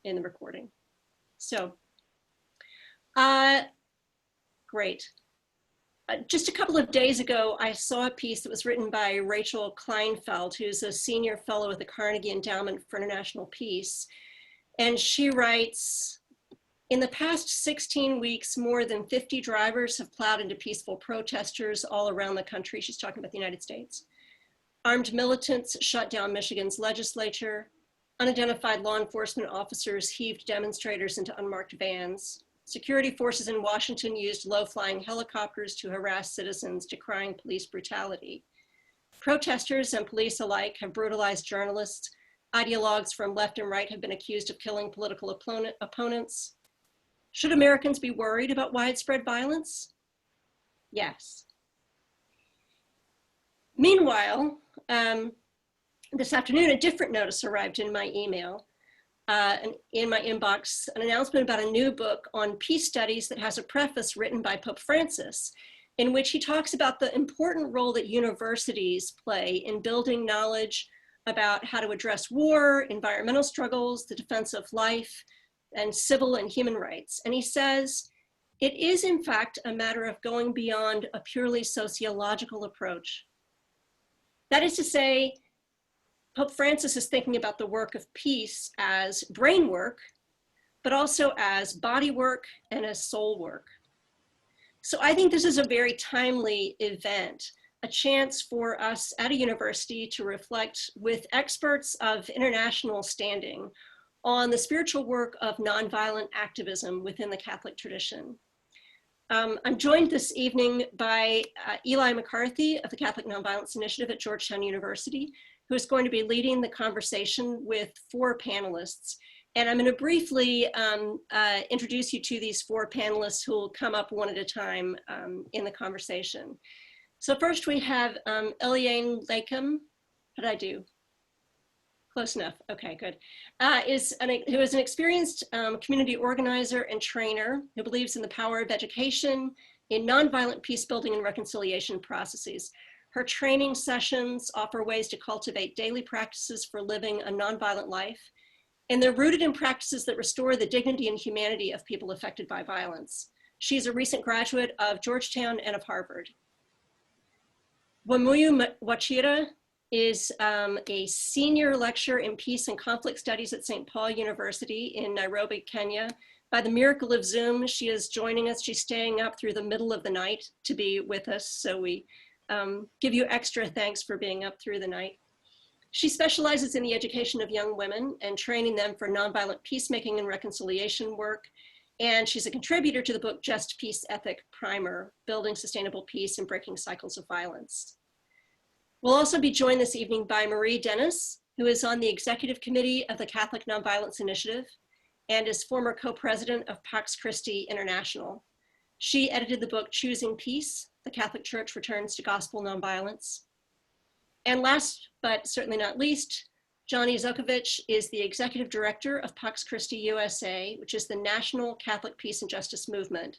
in the recording. So, great. Just a couple of days ago, I saw a piece that was written by Rachel Kleinfeld, who's a senior fellow at the Carnegie Endowment for International Peace. And she writes, in the past 16 weeks, more than 50 drivers have plowed into peaceful protesters all around the country. She's talking about the United States. Armed militants shut down Michigan's legislature. Unidentified law enforcement officers heaved demonstrators into unmarked vans. Security forces in Washington used low-flying helicopters to harass citizens, decrying police brutality. Protesters and police alike have brutalized journalists. Ideologues from left and right have been accused of killing political opponents. Should Americans be worried about widespread violence? Yes. Meanwhile, this afternoon, a different notice arrived in my email, in my inbox, an announcement about a new book on peace studies that has a preface written by Pope Francis, in which he talks about the important role that universities play in building knowledge about how to address war, environmental struggles, the defense of life, and civil and human rights. And he says, it is in fact a matter of going beyond a purely sociological approach. That is to say, Pope Francis is thinking about the work of peace as brain work, but also as body work and as soul work. So I think this is a very timely event, a chance for us at a university to reflect with experts of international standing on the spiritual work of nonviolent activism within the Catholic tradition. I'm joined this evening by Eli McCarthy of the Catholic Nonviolence Initiative at Georgetown University, who is going to be leading the conversation with 4 panelists. And I'm going to briefly introduce you to these 4 panelists who will come up one at a time in the conversation. So first we have Eliane Lakem. What did I do? Close enough. Okay, good. Who is an experienced community organizer and trainer who believes in the power of education in nonviolent peace building and reconciliation processes. Her training sessions offer ways to cultivate daily practices for living a nonviolent life, and they're rooted in practices that restore the dignity and humanity of people affected by violence. She's a recent graduate of Georgetown and of Harvard. Wamuyu Wachira is a senior lecturer in peace and conflict studies at St. Paul University in Nairobi, Kenya. By the miracle of Zoom, she is joining us. She's staying up through the middle of the night to be with us. So we give you extra thanks for being up through the night. She specializes in the education of young women and training them for nonviolent peacemaking and reconciliation work. And she's a contributor to the book, Just Peace Ethic Primer, Building Sustainable Peace and Breaking Cycles of Violence. We'll also be joined this evening by Marie Dennis, who is on the executive committee of the Catholic Nonviolence Initiative and is former co-president of Pax Christi International. She edited the book, Choosing Peace, The Catholic Church Returns to Gospel Nonviolence. And last, but certainly not least, Johnny Zoevich is the executive director of Pax Christi USA, which is the national Catholic peace and justice movement.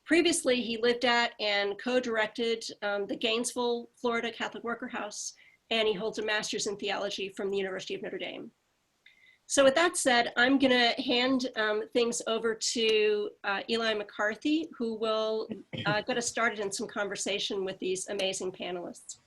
Previously, he lived at and co-directed the Gainesville, Florida Catholic Worker House, and he holds a master's in theology from the University of Notre Dame. So with that said, I'm gonna hand things over to Eli McCarthy, who will get us started in some conversation with these amazing panelists.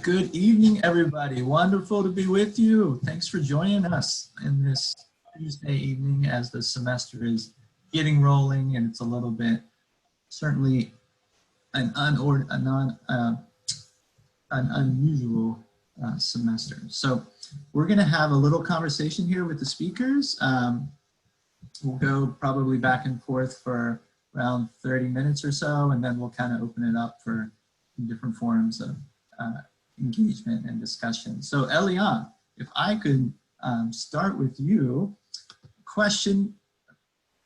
Good evening, everybody. Wonderful to be with you. Thanks for joining us in this Tuesday evening as the semester is getting rolling, and it's a little bit certainly an unusual semester. So we're going to have a little conversation here with the speakers. We'll go probably back and forth for around 30 minutes or so, and then we'll kind of open it up for different forms of engagement and discussion. So Eliane, if I could start with you, question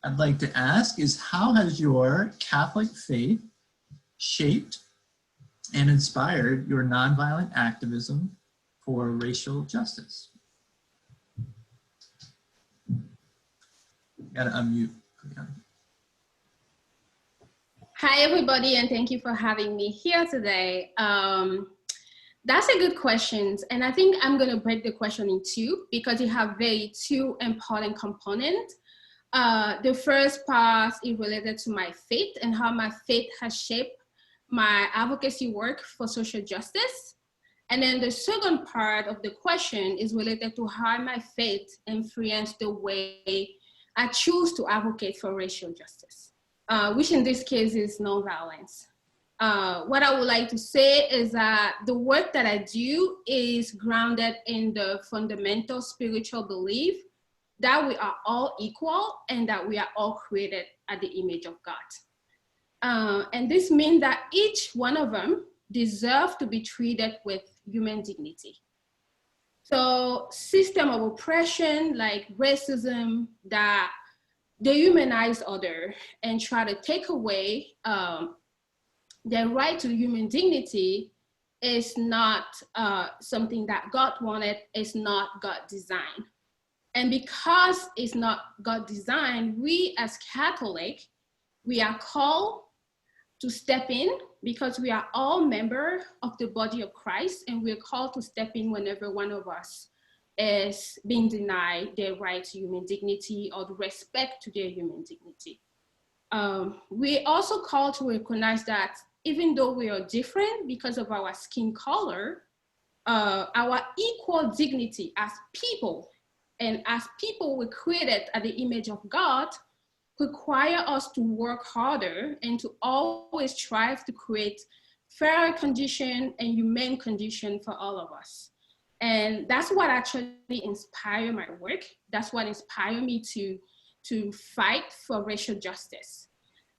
I'd like to ask is, how has your Catholic faith shaped and inspired your nonviolent activism for racial justice? Gotta unmute. Hi, everybody, and thank you for having me here today. That's a good question. And I think I'm going to break the question in two because it have two important components. The first part is related to my faith and how my faith has shaped my advocacy work for social justice. And then the second part of the question is related to how my faith influenced the way I choose to advocate for racial justice, which in this case is nonviolence. What I would like to say is that the work that I do is grounded in the fundamental spiritual belief that we are all equal and that we are all created at the image of God. And this means that each one of them deserves to be treated with human dignity. So system of oppression like racism that dehumanize others and try to take away their right to human dignity is not something that God wanted, it's not God designed. And because it's not God designed, we as Catholic, we are called to step in because we are all members of the body of Christ, and we're called to step in whenever one of us is being denied their right to human dignity or the respect to their human dignity. We also called to recognize that even though we are different because of our skin color, our equal dignity as people, and as people we're created at the image of God, require us to work harder and to always strive to create fairer condition and humane condition for all of us. And that's what actually inspired my work. That's what inspired me to fight for racial justice.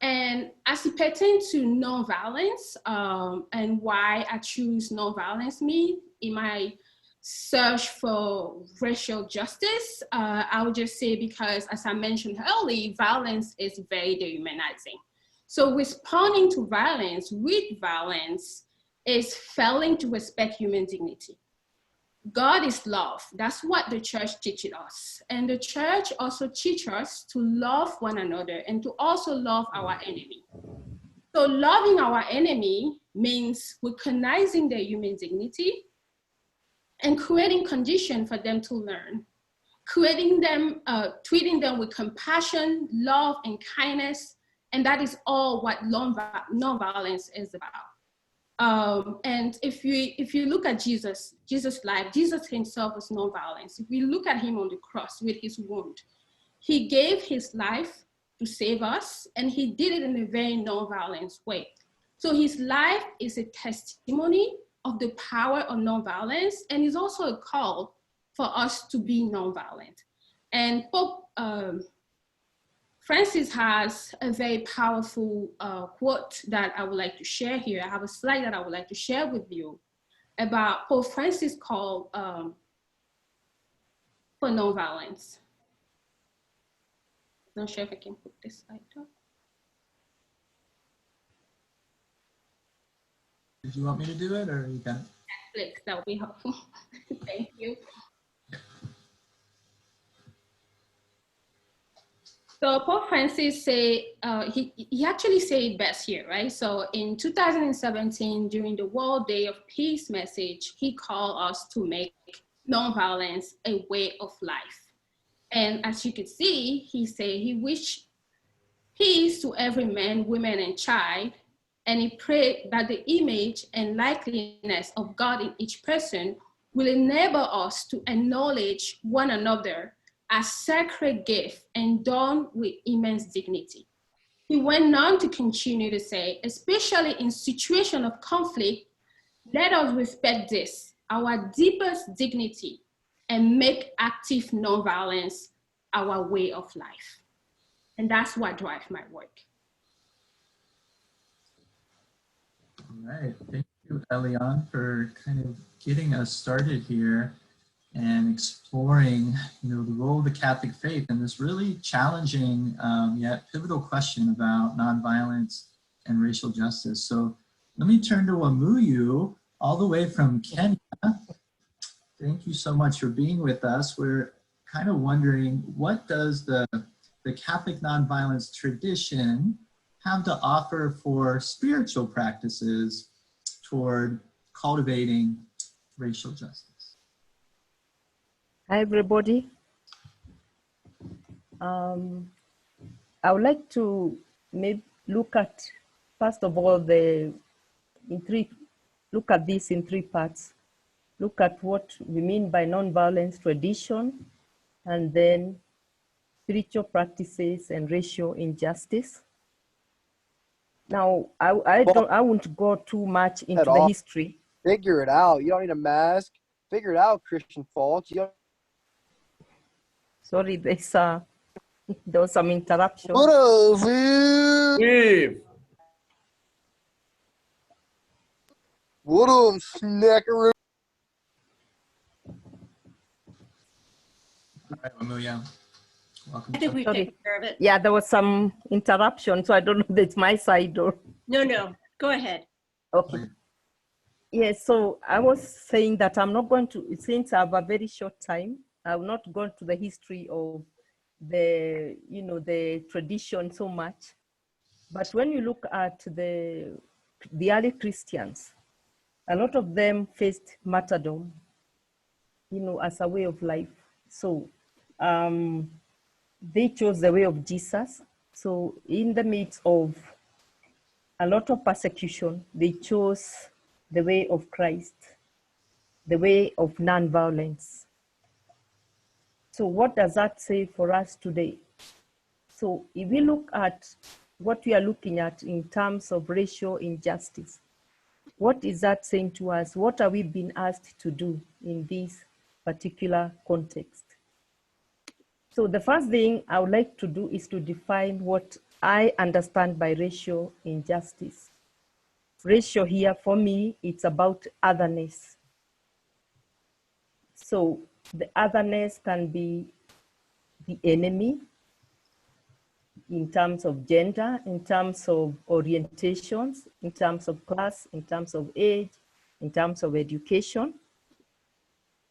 And as it pertains to nonviolence and why I choose nonviolence in my search for racial justice, I would just say because, as I mentioned earlier, violence is very dehumanizing. So responding to violence with violence is failing to respect human dignity. God is love. That's what the church teaches us. And the church also teaches us to love one another and to also love our enemy. So loving our enemy means recognizing their human dignity and creating conditions for them to learn, treating them with compassion, love, and kindness. And that is all what nonviolence is about. And if you look at Jesus' life, Jesus himself was nonviolence. If we look at him on the cross with his wound, he gave his life to save us, and he did it in a very nonviolent way. So his life is a testimony of the power of nonviolence, and is also a call for us to be nonviolent. And Pope Francis has a very powerful quote that I would like to share here. I have a slide that I would like to share with you about Pope Francis' call for nonviolence. Not sure if I can put this slide up. Did you want me to do it, or you got it? Netflix, that would be helpful. Thank you. So Pope Francis say he actually said it best here, right? So in 2017, during the World Day of Peace message, he called us to make nonviolence a way of life. And as you can see, he said he wished peace to every man, woman, and child. And he prayed that the image and likeness of God in each person will enable us to acknowledge one another as sacred gift and done with immense dignity. He went on to continue to say, especially in situation of conflict, let us respect this, our deepest dignity, and make active nonviolence our way of life. And that's what drives my work. All right, thank you, Eliane, for kind of getting us started here and exploring, the role of the Catholic faith in this really challenging yet pivotal question about nonviolence and racial justice. So let me turn to Amuyu, all the way from Kenya. Thank you so much for being with us. We're kind of wondering, what does the Catholic nonviolence tradition have to offer for spiritual practices toward cultivating racial justice. Hi, everybody. I would like to maybe look at, first of all, look at this in three parts. Look at what we mean by nonviolence tradition, and then spiritual practices and racial injustice. Now, I won't go too much into the history. Figure it out. You don't need a mask. Figure it out, Christian folks. Sorry, there was some interruption. What up, man? Steve. What up, snackaroo? All right, Amelia, welcome. I think we've Sorry. taken care of it. Yeah, there was some interruption, so I don't know if it's my side or. No, go ahead. Okay. Yes, so I was saying that I'm not going to, since I have a very short time, I will not go into the history of the tradition so much. But when you look at the early Christians, a lot of them faced martyrdom, as a way of life. So they chose the way of Jesus. So in the midst of a lot of persecution, they chose the way of Christ, the way of nonviolence. So what does that say for us today? So if we look at what we are looking at in terms of racial injustice, what is that saying to us? What are we being asked to do in this particular context? So the first thing I would like to do is to define what I understand by racial injustice. Racial here, for me, it's about otherness. So the otherness can be the enemy in terms of gender, in terms of orientations, in terms of class, in terms of age, in terms of education.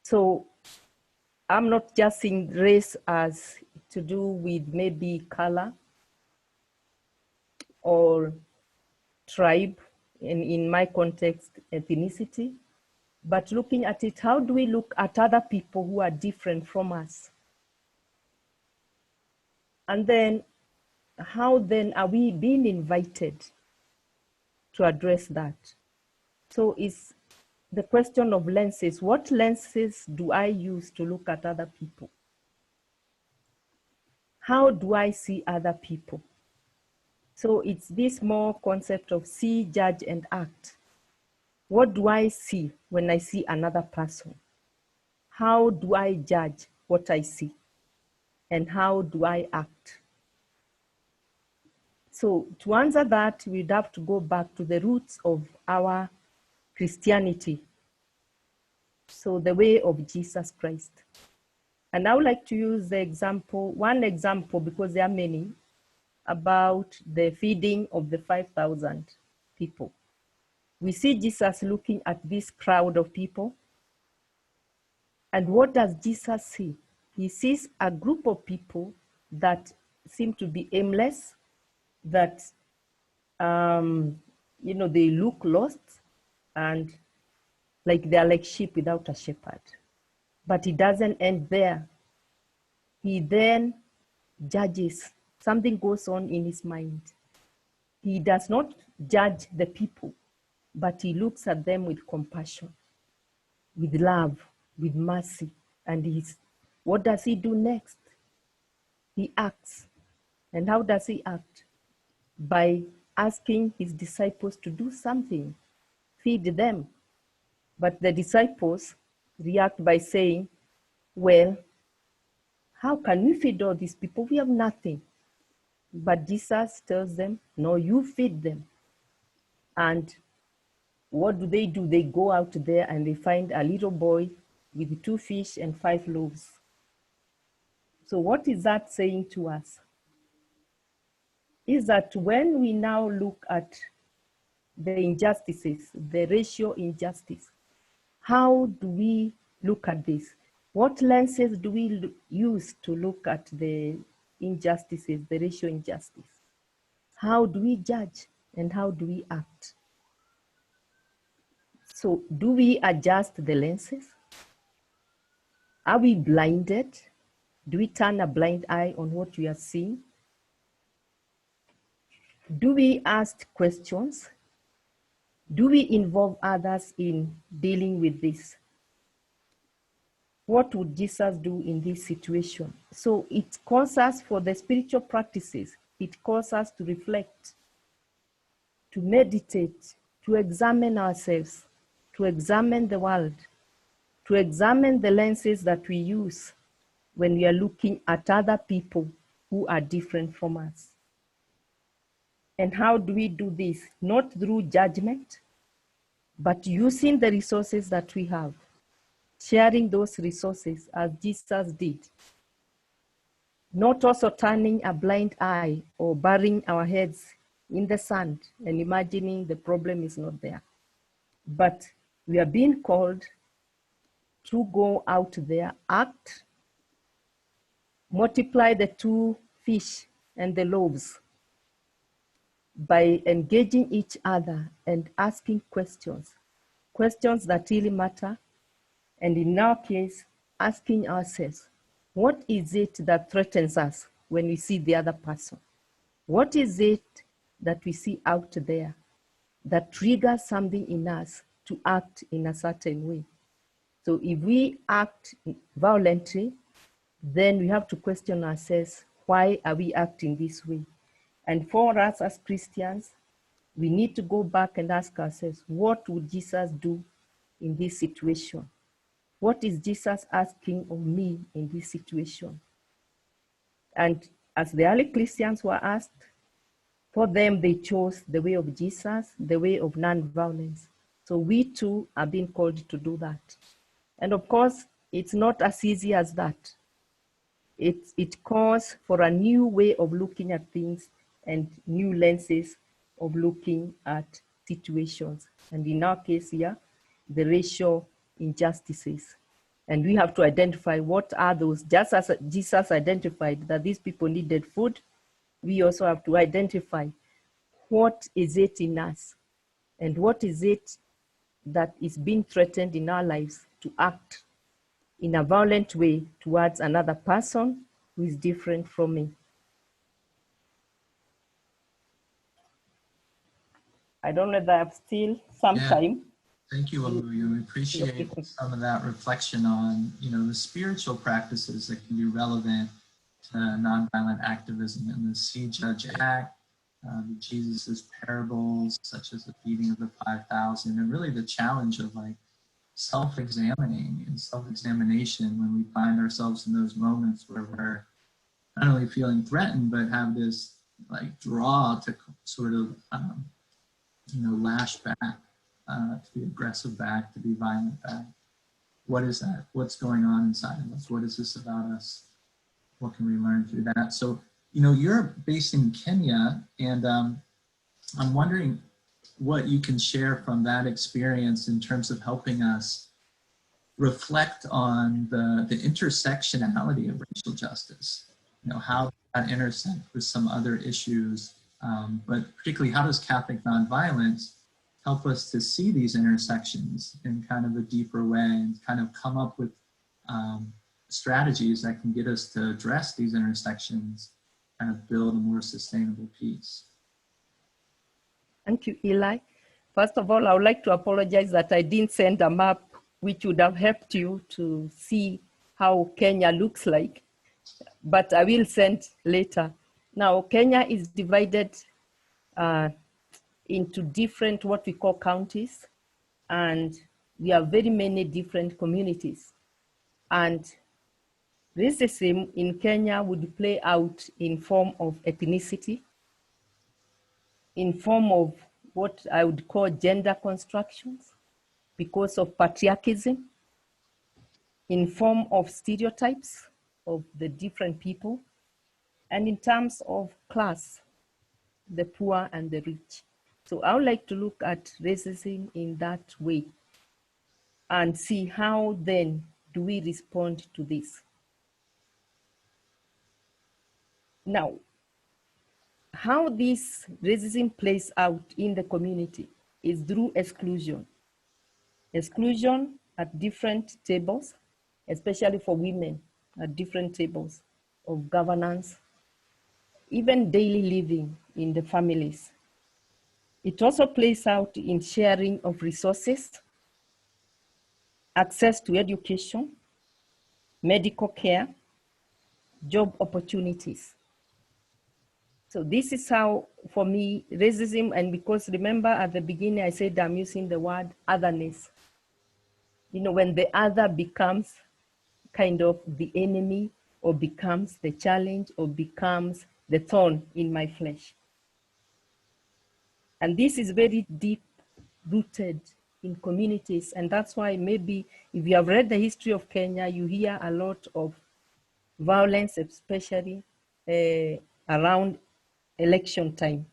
So I'm not just seeing race as to do with maybe color or tribe, in my context, ethnicity, but looking at it, how do we look at other people who are different from us? And then how then are we being invited to address that? So it's the question of lenses. What lenses do I use to look at other people? How do I see other people? So it's this more concept of see, judge, and act. What do I see when I see another person? How do I judge what I see? And how do I act? So to answer that, we'd have to go back to the roots of our Christianity. So the way of Jesus Christ. And I would like to use one example, because there are many, about the feeding of the 5,000 people. We see Jesus looking at this crowd of people. And what does Jesus see? He sees a group of people that seem to be aimless, that, they look lost and like they're like sheep without a shepherd. But he doesn't end there. He then judges. Something goes on in his mind. He does not judge the people, but he looks at them with compassion, with love, with mercy. And what does he do next? He acts. And how does he act? By asking his disciples to do something, feed them. But the disciples react by saying, well, how can we feed all these people? We have nothing. But Jesus tells them, no, you feed them. And what do? They go out there and they find a little boy with 2 fish and 5 loaves. So what is that saying to us? Is that when we now look at the injustices, the racial injustice, how do we look at this? What lenses do we use to look at the injustices, the racial injustice? How do we judge and how do we act? So do we adjust the lenses? Are we blinded? Do we turn a blind eye on what we are seeing? Do we ask questions? Do we involve others in dealing with this? What would Jesus do in this situation? So it calls us for the spiritual practices. It calls us to reflect, to meditate, to examine ourselves, to examine the world, to examine the lenses that we use when we are looking at other people who are different from us. And how do we do this? Not through judgment, but using the resources that we have, sharing those resources as Jesus did. Not also turning a blind eye or burying our heads in the sand and imagining the problem is not there. But we are being called to go out there, act, multiply the 2 fish and the loaves by engaging each other and asking questions, questions that really matter. And in our case, asking ourselves, what is it that threatens us when we see the other person? What is it that we see out there that triggers something in us to act in a certain way? So if we act violently, then we have to question ourselves, why are we acting this way? And for us as Christians, we need to go back and ask ourselves, what would Jesus do in this situation? What is Jesus asking of me in this situation? And as the early Christians were asked, for them, they chose the way of Jesus, the way of nonviolence. So we too are being called to do that. And of course, it's not as easy as that. It calls for a new way of looking at things and new lenses of looking at situations. And in our case here, the racial injustices. And we have to identify what are those. Just as Jesus identified that these people needed food, we also have to identify what is it in us and what is it that is being threatened in our lives to act in a violent way towards another person who is different from me. I don't know that I have still some time. Thank you, Oluyo. We appreciate some of that reflection on, the spiritual practices that can be relevant to nonviolent activism in the See, Judge, Act, Jesus's parables, such as the feeding of the 5,000, and really the challenge of self-examining and self-examination when we find ourselves in those moments where we're not only feeling threatened, but have this draw to sort of, lash back, to be aggressive back, to be violent back. What is that? What's going on inside of us? What is this about us? What can we learn through that? So, you're based in Kenya, and I'm wondering what you can share from that experience in terms of helping us reflect on the intersectionality of racial justice. How that intersect with some other issues, but particularly how does Catholic nonviolence help us to see these intersections in kind of a deeper way and kind of come up with strategies that can get us to address these intersections, kind of build a more sustainable peace. Thank you, Eli. First of all, I would like to apologize that I didn't send a map which would have helped you to see how Kenya looks like, but I will send later. Now, Kenya is divided into different, what we call counties, and we have very many different communities. And racism in Kenya would play out in form of ethnicity, in form of what I would call gender constructions because of patriarchism, in form of stereotypes of the different people, and in terms of class, the poor and the rich. So I would like to look at racism in that way and see how then do we respond to this. Now, how this racism plays out in the community is through exclusion. exclusion at different tables, especially for women at different tables of governance, even daily living in the families. It also plays out in sharing of resources, access to education, medical care, job opportunities. So this is how, for me, racism, and because remember at the beginning I said I'm using the word otherness. You know, when the other becomes kind of the enemy, or becomes the challenge, or becomes the thorn in my flesh. And this is very deep rooted in communities. And that's why maybe if you have read the history of Kenya, you hear a lot of violence, especially around election time,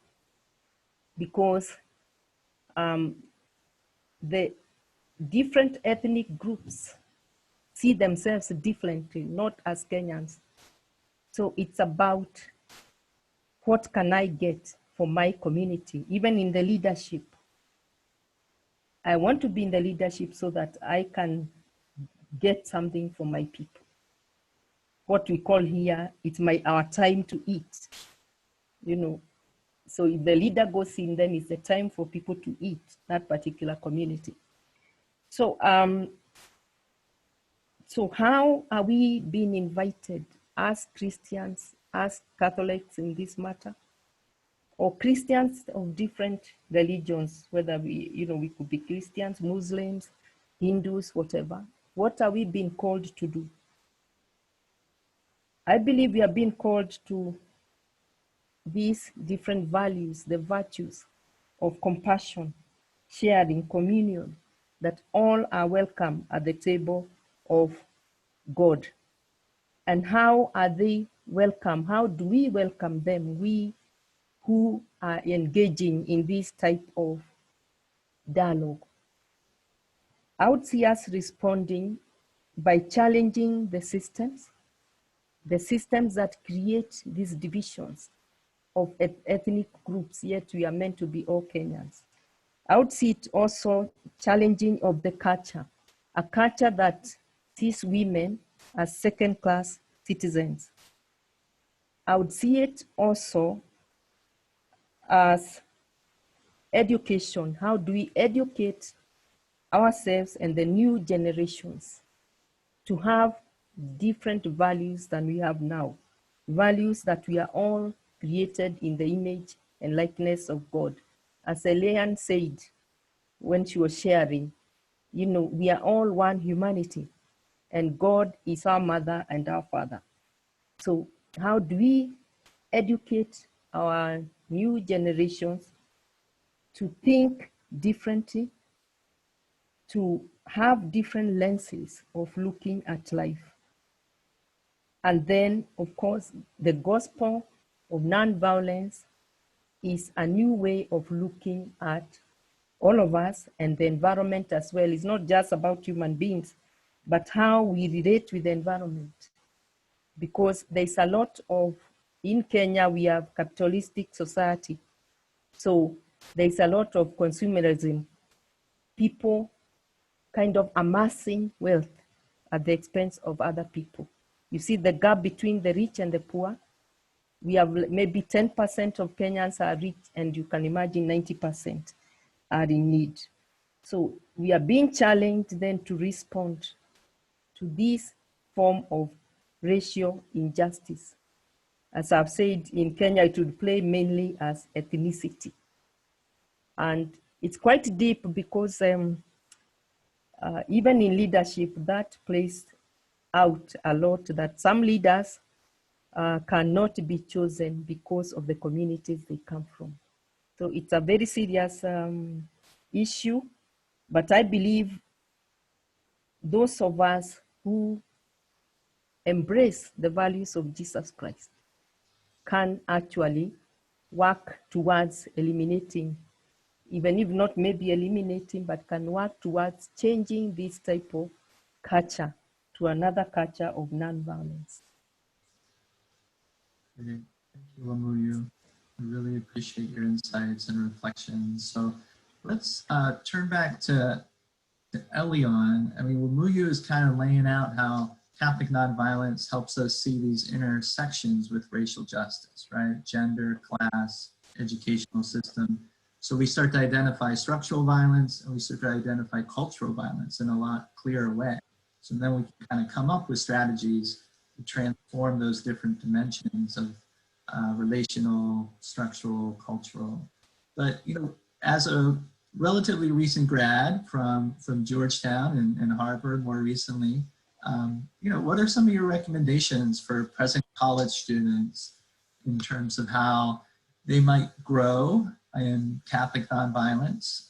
because the different ethnic groups see themselves differently, not as Kenyans. So it's about what can I get for my community, even in the leadership. I want to be in the leadership so that I can get something for my people. What we call here, it's our time to eat, you know. So if the leader goes in, then it's the time for people to eat, that particular community. So, so how are we being invited as Christians, as Catholics in this matter, or Christians of different religions, whether we, you know, we could be Christians, Muslims, Hindus, whatever. What are we being called to do? I believe we are being called to these different values, the virtues of compassion, sharing, communion, that all are welcome at the table of God. And how are they welcome? How do we welcome them, we who are engaging in this type of dialogue? I would see us responding by challenging the systems that create these divisions of ethnic groups, yet we are meant to be all Kenyans. I would see it also challenging of the culture, a culture that sees women as second-class citizens. I would see it also as education. How do we educate ourselves and the new generations to have different values than we have now? Values that we are all created in the image and likeness of God. As Eliane said when she was sharing, you know, we are all one humanity, and God is our mother and our father. So how do we educate our new generations to think differently, to have different lenses of looking at life? And then, of course, the gospel of nonviolence is a new way of looking at all of us and the environment as well. It's not just about human beings, but how we relate with the environment. Because there's a lot of, in Kenya, we have capitalistic society. So there's a lot of consumerism, people kind of amassing wealth at the expense of other people. You see the gap between the rich and the poor. We have maybe 10% of Kenyans are rich, and you can imagine 90% are in need. So we are being challenged then to respond to this form of racial injustice. As I've said, in Kenya, it would play mainly as ethnicity. And it's quite deep because even in leadership, that plays out a lot, that some leaders cannot be chosen because of the communities they come from. So it's a very serious issue, but I believe those of us who embrace the values of Jesus Christ can actually work towards eliminating, even if not maybe eliminating, but can work towards changing this type of culture to another culture of nonviolence. Great. Thank you, Wamuyu. I really appreciate your insights and reflections. So let's turn back to Elion, I mean, Muyu is kind of laying out how Catholic nonviolence helps us see these intersections with racial justice, right? Gender, class, educational system. So we start to identify structural violence and we start to identify cultural violence in a lot clearer way. So then we can kind of come up with strategies to transform those different dimensions of relational, structural, cultural. But, you know, as a relatively recent grad from Georgetown and Harvard more recently, you know, what are some of your recommendations for present college students in terms of how they might grow in Catholic nonviolence,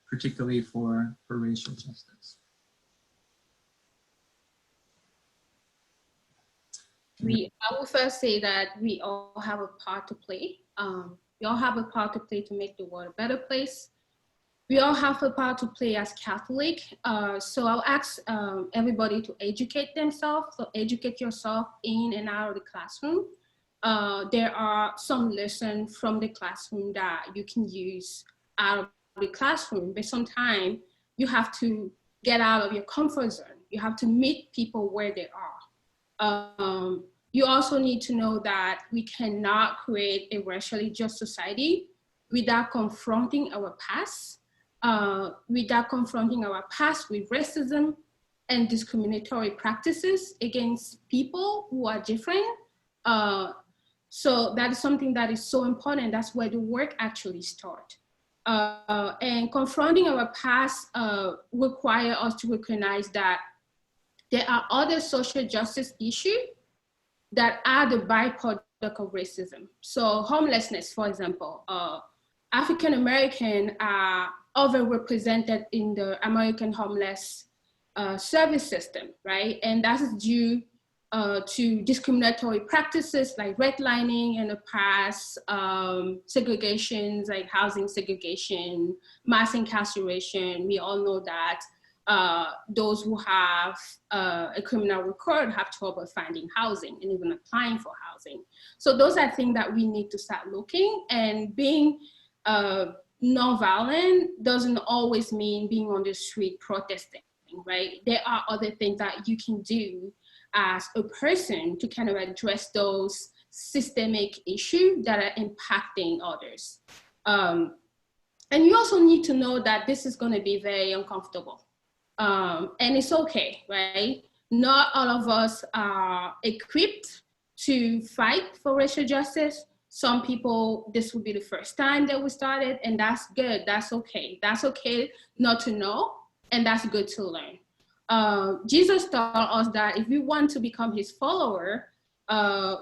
particularly for racial justice? I will first say that we all have a part to play. We all have a part to play to make the world a better place. We all have a part to play as Catholic. So I'll ask everybody to educate themselves. So educate yourself in and out of the classroom. There are some lessons from the classroom that you can use out of the classroom, but sometimes you have to get out of your comfort zone. You have to meet people where they are. You also need to know that we cannot create a racially just society without confronting our past, with racism and discriminatory practices against people who are different. So that is something that is so important. That's where the work actually starts. And confronting our past requires us to recognize that there are other social justice issues that are the byproduct of racism. So homelessness, for example, African American are overrepresented in the American homeless service system, right? And that is due to discriminatory practices like redlining in the past, segregations like housing segregation, mass incarceration. We all know that those who have a criminal record have trouble finding housing and even applying for housing. So those are things that we need to start looking, and being nonviolent doesn't always mean being on the street protesting, right? There are other things that you can do as a person to kind of address those systemic issues that are impacting others. And you also need to know that this is going to be very uncomfortable. And it's okay, right? Not all of us are equipped to fight for racial justice. Some people, this will be the first time that we started, and that's good, that's okay. That's okay not to know, and that's good to learn. Jesus taught us that if we want to become his follower,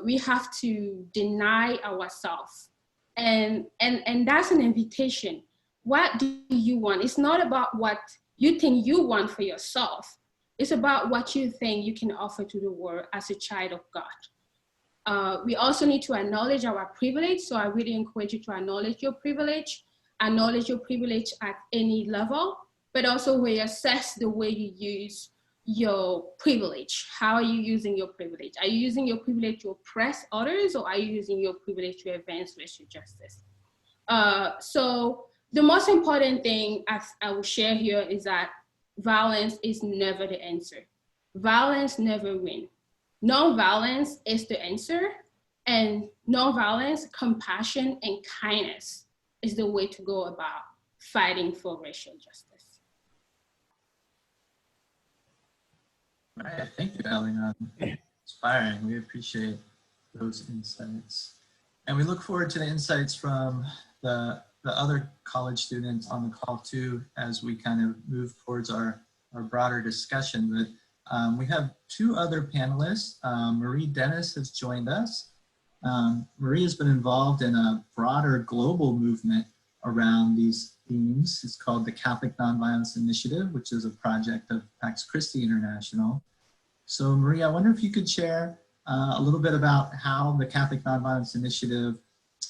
we have to deny ourselves. And that's an invitation. What do you want? It's not about what you think you want for yourself. It's about what you think you can offer to the world as a child of God. We also need to acknowledge our privilege. So I really encourage you to acknowledge your privilege at any level, but also reassess the way you use your privilege. How are you using your privilege? Are you using your privilege to oppress others, or are you using your privilege to advance racial justice? So the most important thing I will share here is that violence is never the answer. Violence never wins. Non-violence is the answer, and non-violence, compassion, and kindness is the way to go about fighting for racial justice. Right, thank you, Elion. Inspiring, we appreciate those insights. And we look forward to the insights from the other college students on the call too, as we kind of move towards our broader discussion. But we have two other panelists. Marie Dennis has joined us. Marie has been involved in a broader global movement around these themes. It's called the Catholic Nonviolence Initiative, which is a project of Pax Christi International. So Marie, I wonder if you could share a little bit about how the Catholic Nonviolence Initiative,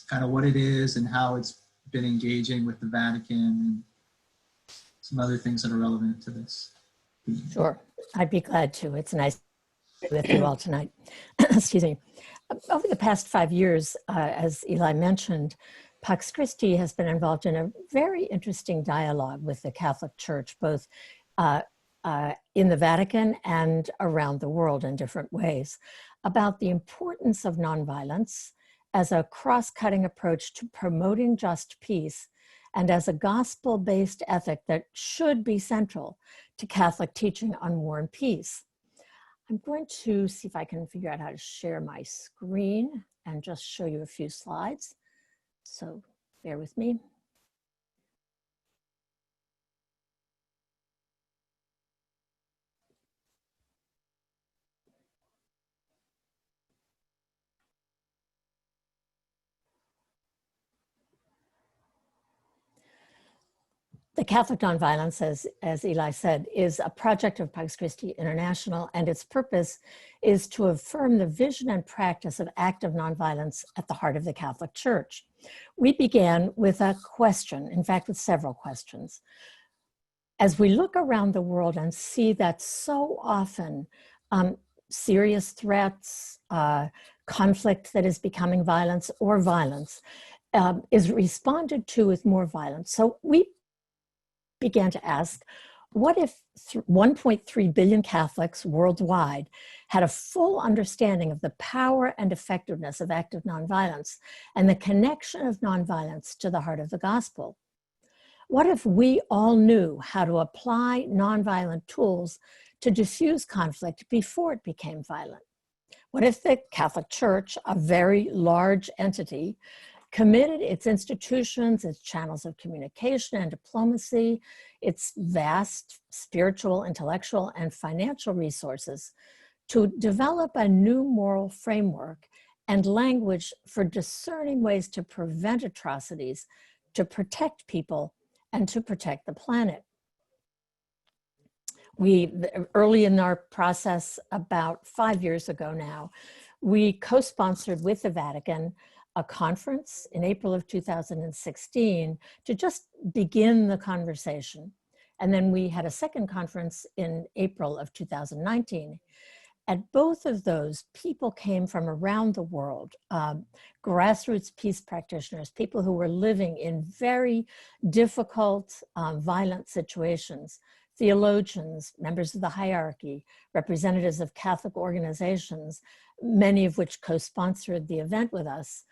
kind of what it is and how it's been engaging with the Vatican and some other things that are relevant to this. Sure, I'd be glad to. It's nice to be with you all tonight. Excuse me. Over the past 5 years, as Eli mentioned, Pax Christi has been involved in a very interesting dialogue with the Catholic Church, both in the Vatican and around the world in different ways about the importance of nonviolence as a cross-cutting approach to promoting just peace and as a gospel-based ethic that should be central to Catholic teaching on war and peace. I'm going to see if I can figure out how to share my screen and just show you a few slides. So bear with me. The Catholic Nonviolence, as Eli said, is a project of Pax Christi International, and its purpose is to affirm the vision and practice of active nonviolence at the heart of the Catholic Church. We began with a question, in fact, with several questions. As we look around the world and see that so often serious threats, conflict that is becoming violence or violence is responded to with more violence. So we began to ask, what if 1.3 billion Catholics worldwide had a full understanding of the power and effectiveness of active nonviolence and the connection of nonviolence to the heart of the gospel? What if we all knew how to apply nonviolent tools to diffuse conflict before it became violent? What if the Catholic Church, a very large entity, committed its institutions, its channels of communication and diplomacy, its vast spiritual, intellectual, and financial resources to develop a new moral framework and language for discerning ways to prevent atrocities, to protect people, and to protect the planet? Early in our process, about 5 years ago now, we co-sponsored with the Vatican a conference in April of 2016 to just begin the conversation. And then we had a second conference in April of 2019. At both of those, people came from around the world, grassroots peace practitioners, people who were living in very difficult, violent situations, theologians, members of the hierarchy, representatives of Catholic organizations, many of which co-sponsored the event with us.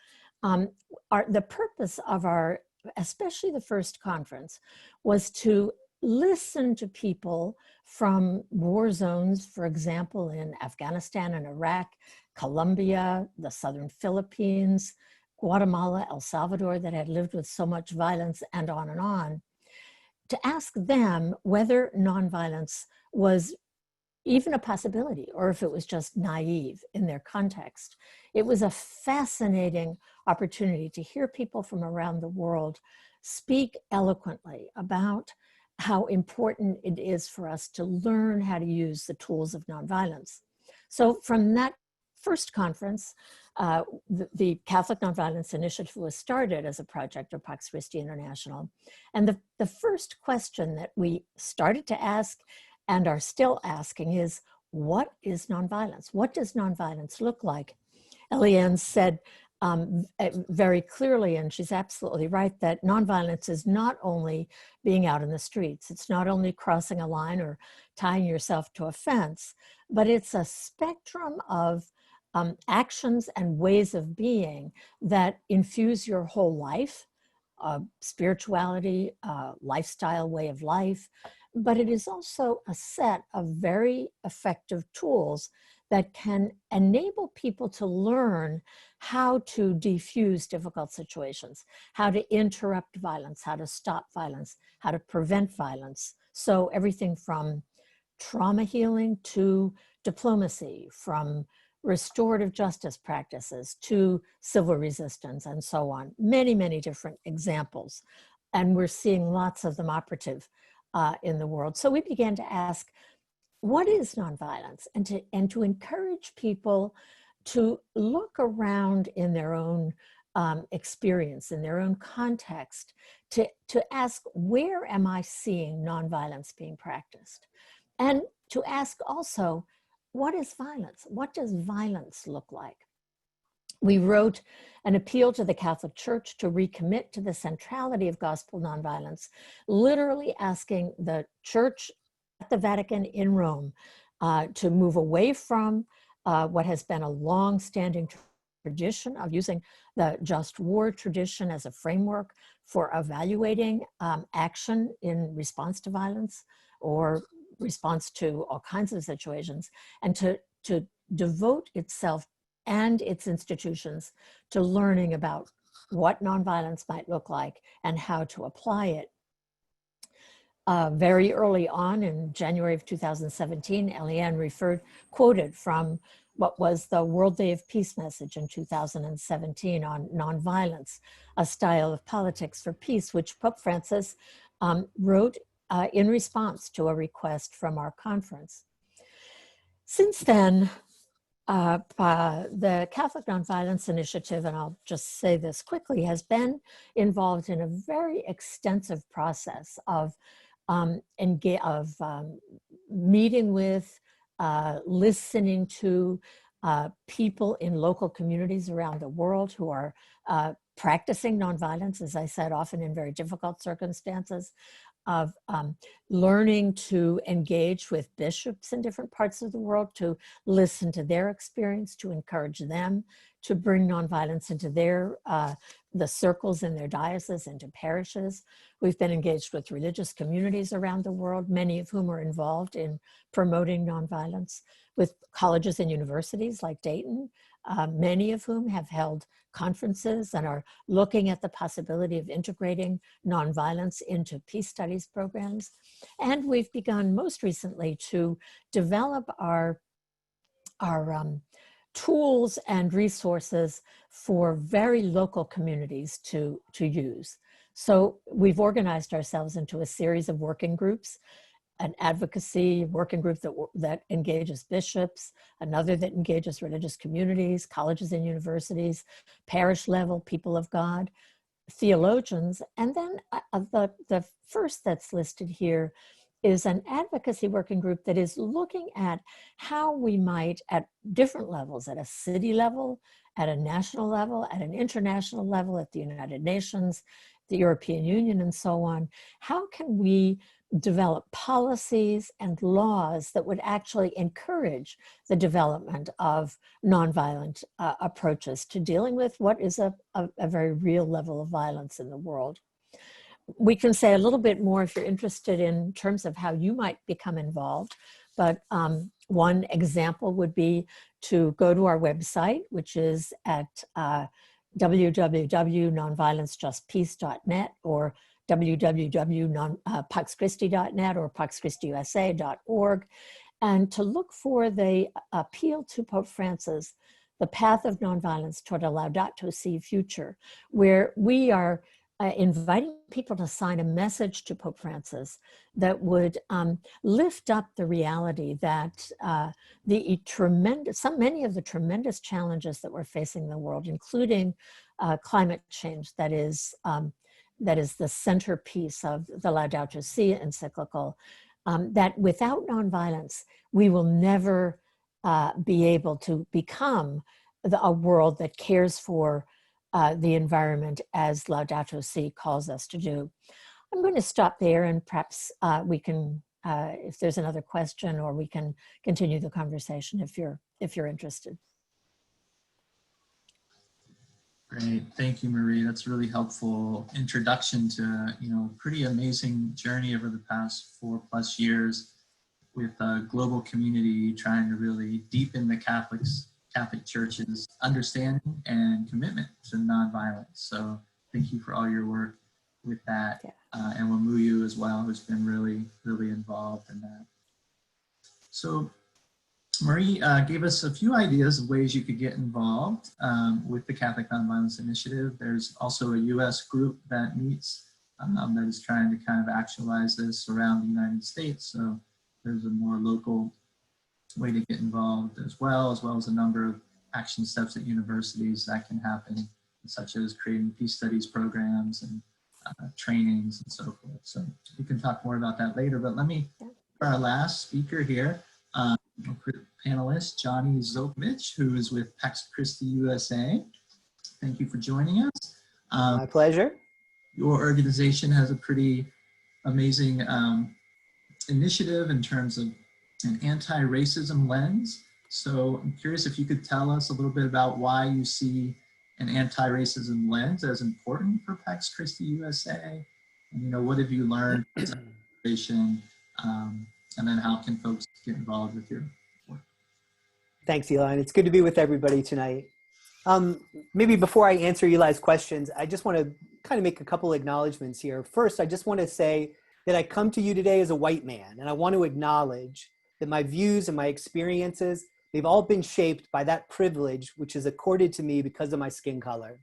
The purpose of our, especially the first conference, was to listen to people from war zones, for example, in Afghanistan and Iraq, Colombia, the southern Philippines, Guatemala, El Salvador, that had lived with so much violence, and on, to ask them whether nonviolence was even a possibility, or if it was just naive in their context. It was a fascinating opportunity to hear people from around the world speak eloquently about how important it is for us to learn how to use the tools of nonviolence. So from that first conference, the Catholic Nonviolence Initiative was started as a project of Pax Christi International. And the first question that we started to ask and are still asking is, what is nonviolence? What does nonviolence look like? Eliane said very clearly, and she's absolutely right, that nonviolence is not only being out in the streets, it's not only crossing a line or tying yourself to a fence, but it's a spectrum of actions and ways of being that infuse your whole life, spirituality, lifestyle, way of life, but it is also a set of very effective tools that can enable people to learn how to defuse difficult situations, how to interrupt violence, how to stop violence, how to prevent violence. So everything from trauma healing to diplomacy, from restorative justice practices to civil resistance and so on. Many, many different examples. And we're seeing lots of them operative in the world. So we began to ask, what is nonviolence? And to encourage people to look around in their own experience, in their own context, to ask, where am I seeing nonviolence being practiced? And to ask also, what is violence? What does violence look like? We wrote an appeal to the Catholic Church to recommit to the centrality of gospel nonviolence, literally asking the Church the Vatican in Rome to move away from what has been a long-standing tradition of using the just war tradition as a framework for evaluating action in response to violence or response to all kinds of situations, and to devote itself and its institutions to learning about what nonviolence might look like and how to apply it. Very early on in January of 2017, Eliane quoted from what was the World Day of Peace message in 2017 on nonviolence, a style of politics for peace, which Pope Francis wrote in response to a request from our conference. Since then, the Catholic Nonviolence Initiative, and I'll just say this quickly, has been involved in a very extensive process of meeting with, listening to people in local communities around the world who are practicing nonviolence, as I said, often in very difficult circumstances, of learning to engage with bishops in different parts of the world, to listen to their experience, to encourage them to bring nonviolence into the circles in their dioceses, into parishes. We've been engaged with religious communities around the world, many of whom are involved in promoting nonviolence, with colleges and universities like Dayton, many of whom have held conferences and are looking at the possibility of integrating nonviolence into peace studies programs. And we've begun most recently to develop our tools and resources for very local communities to use. So we've organized ourselves into a series of working groups, an advocacy working group that engages bishops, another that engages religious communities, colleges and universities, parish level people of God, theologians, and then the first that's listed here is an advocacy working group that is looking at how we might, at different levels, at a city level, at a national level, at an international level, at the United Nations, the European Union, and so on, how can we develop policies and laws that would actually encourage the development of nonviolent approaches to dealing with what is a very real level of violence in the world. We can say a little bit more if you're interested in terms of how you might become involved, but one example would be to go to our website, which is at www.nonviolencejustpeace.net or www.paxchristi.net or paxchristiusa.org, and to look for the appeal to Pope Francis, the path of nonviolence toward a Laudato Si future, where we are inviting people to sign a message to Pope Francis that would lift up the reality that many of the tremendous challenges that we're facing in the world, including climate change, that is the centerpiece of the Laudato Si encyclical, that without nonviolence, we will never be able to become a world that cares for the environment as Laudato Si calls us to do. I'm going to stop there, and perhaps we can, if there's another question, or we can continue the conversation if you're interested. Great, thank you, Marie. That's a really helpful introduction to pretty amazing journey over the past 4+ years with a global community trying to really deepen the Catholic Church's understanding and commitment to nonviolence. So thank you for all your work with that, and Wamuyu as well, who's been really involved in that. So Marie gave us a few ideas of ways you could get involved with the Catholic Nonviolence Initiative. There's also a US group that meets that is trying to kind of actualize this around the United States. So there's a more local way to get involved as well as a number of action steps at universities that can happen, such as creating peace studies programs and trainings and so forth. So we can talk more about that later, but let me, for our last speaker here, panelist, Johnny Zoevich, who is with Pax Christi USA. Thank you for joining us. My pleasure. Your organization has a pretty amazing initiative in terms of an anti-racism lens. So I'm curious if you could tell us a little bit about why you see an anti-racism lens as important for Pax Christi USA, and what have you learned and then how can folks get involved with your work? Thanks, Eli. It's good to be with everybody tonight. Maybe before I answer Eli's questions, I just want to kind of make a couple acknowledgments here. First, I just want to say that I come to you today as a white man, and I want to acknowledge that my views and my experiences, they've all been shaped by that privilege which is accorded to me because of my skin color.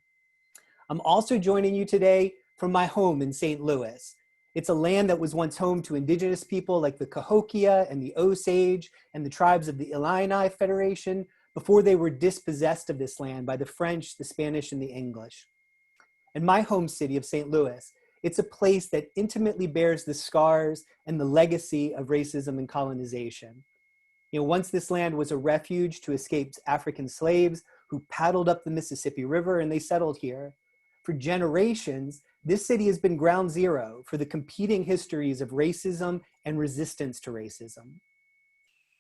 I'm also joining you today from my home in St. Louis. It's a land that was once home to indigenous people like the Cahokia and the Osage and the tribes of the Illini Federation before they were dispossessed of this land by the French, the Spanish, and the English. And my home city of St. Louis, it's a place that intimately bears the scars and the legacy of racism and colonization. Once this land was a refuge to escaped African slaves who paddled up the Mississippi River and they settled here. For generations, this city has been ground zero for the competing histories of racism and resistance to racism.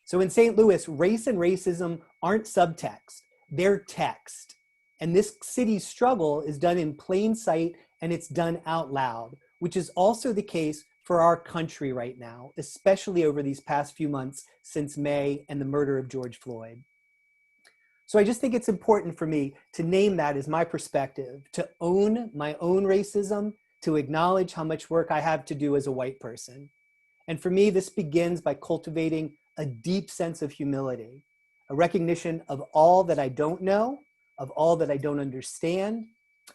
So in St. Louis, race and racism aren't subtext, they're text. And this city's struggle is done in plain sight and it's done out loud, which is also the case for our country right now, especially over these past few months since May and the murder of George Floyd. So I just think it's important for me to name that as my perspective, to own my own racism, to acknowledge how much work I have to do as a white person. And for me, this begins by cultivating a deep sense of humility, a recognition of all that I don't know, of all that I don't understand,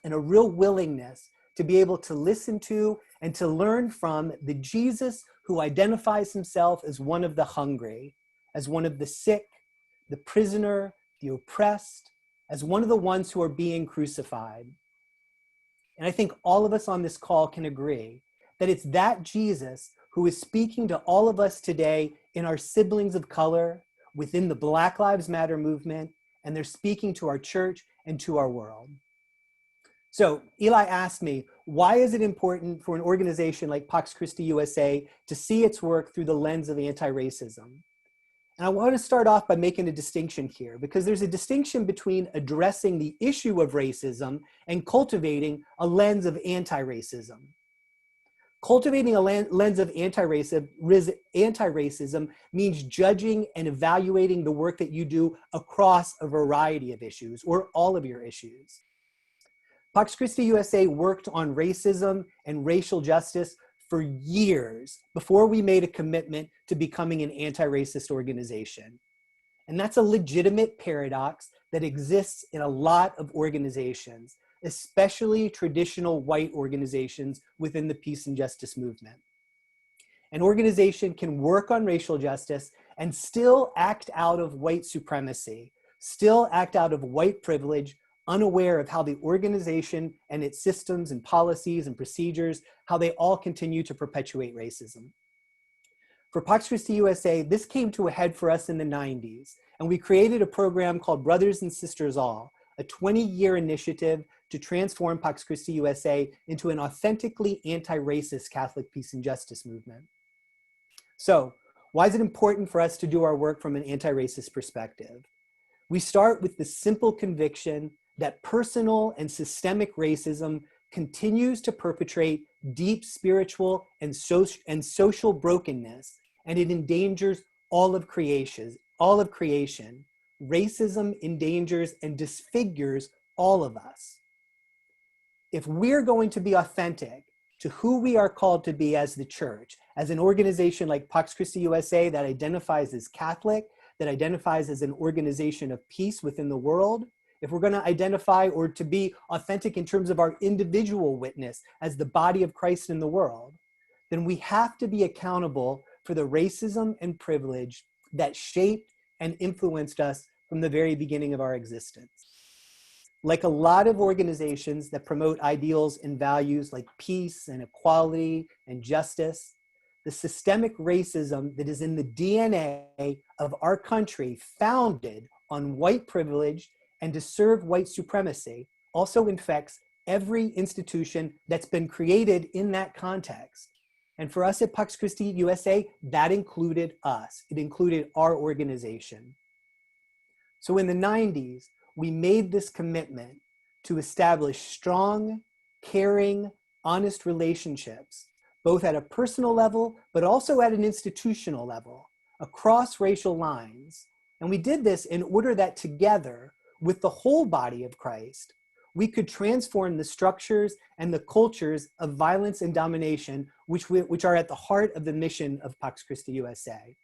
and a real willingness to be able to listen to and to learn from the Jesus who identifies himself as one of the hungry, as one of the sick, the prisoner, the oppressed, as one of the ones who are being crucified. And I think all of us on this call can agree that it's that Jesus who is speaking to all of us today in our siblings of color, within the Black Lives Matter movement, and they're speaking to our church and to our world. So Eli asked me, why is it important for an organization like Pax Christi USA to see its work through the lens of anti-racism? And I want to start off by making a distinction here, because there's a distinction between addressing the issue of racism and cultivating a lens of anti-racism. Cultivating a lens of anti-racism means judging and evaluating the work that you do across a variety of issues, or all of your issues. Pax Christi USA worked on racism and racial justice for years before we made a commitment to becoming an anti-racist organization. And that's a legitimate paradox that exists in a lot of organizations, especially traditional white organizations within the peace and justice movement. An organization can work on racial justice and still act out of white supremacy, still act out of white privilege, unaware of how the organization and its systems and policies and procedures, how they all continue to perpetuate racism. For Pax Christi USA, this came to a head for us in the 90s, and we created a program called Brothers and Sisters All, a 20-year initiative to transform Pax Christi USA into an authentically anti-racist Catholic peace and justice movement. So, why is it important for us to do our work from an anti-racist perspective? We start with the simple conviction that personal and systemic racism continues to perpetrate deep spiritual and social brokenness, and it endangers all of creation. Racism endangers and disfigures all of us. If we're going to be authentic to who we are called to be as the church, as an organization like Pax Christi USA that identifies as Catholic, that identifies as an organization of peace within the world, if we're going to identify or to be authentic in terms of our individual witness as the body of Christ in the world, then we have to be accountable for the racism and privilege that shaped and influenced us from the very beginning of our existence. Like a lot of organizations that promote ideals and values like peace and equality and justice, the systemic racism that is in the DNA of our country, founded on white privilege and to serve white supremacy, also infects every institution that's been created in that context. And for us at Pax Christi USA, that included us. It included our organization. So in the 90s, we made this commitment to establish strong, caring, honest relationships, both at a personal level, but also at an institutional level, across racial lines. And we did this in order that together, with the whole body of Christ, we could transform the structures and the cultures of violence and domination, which are at the heart of the mission of Pax Christi USA.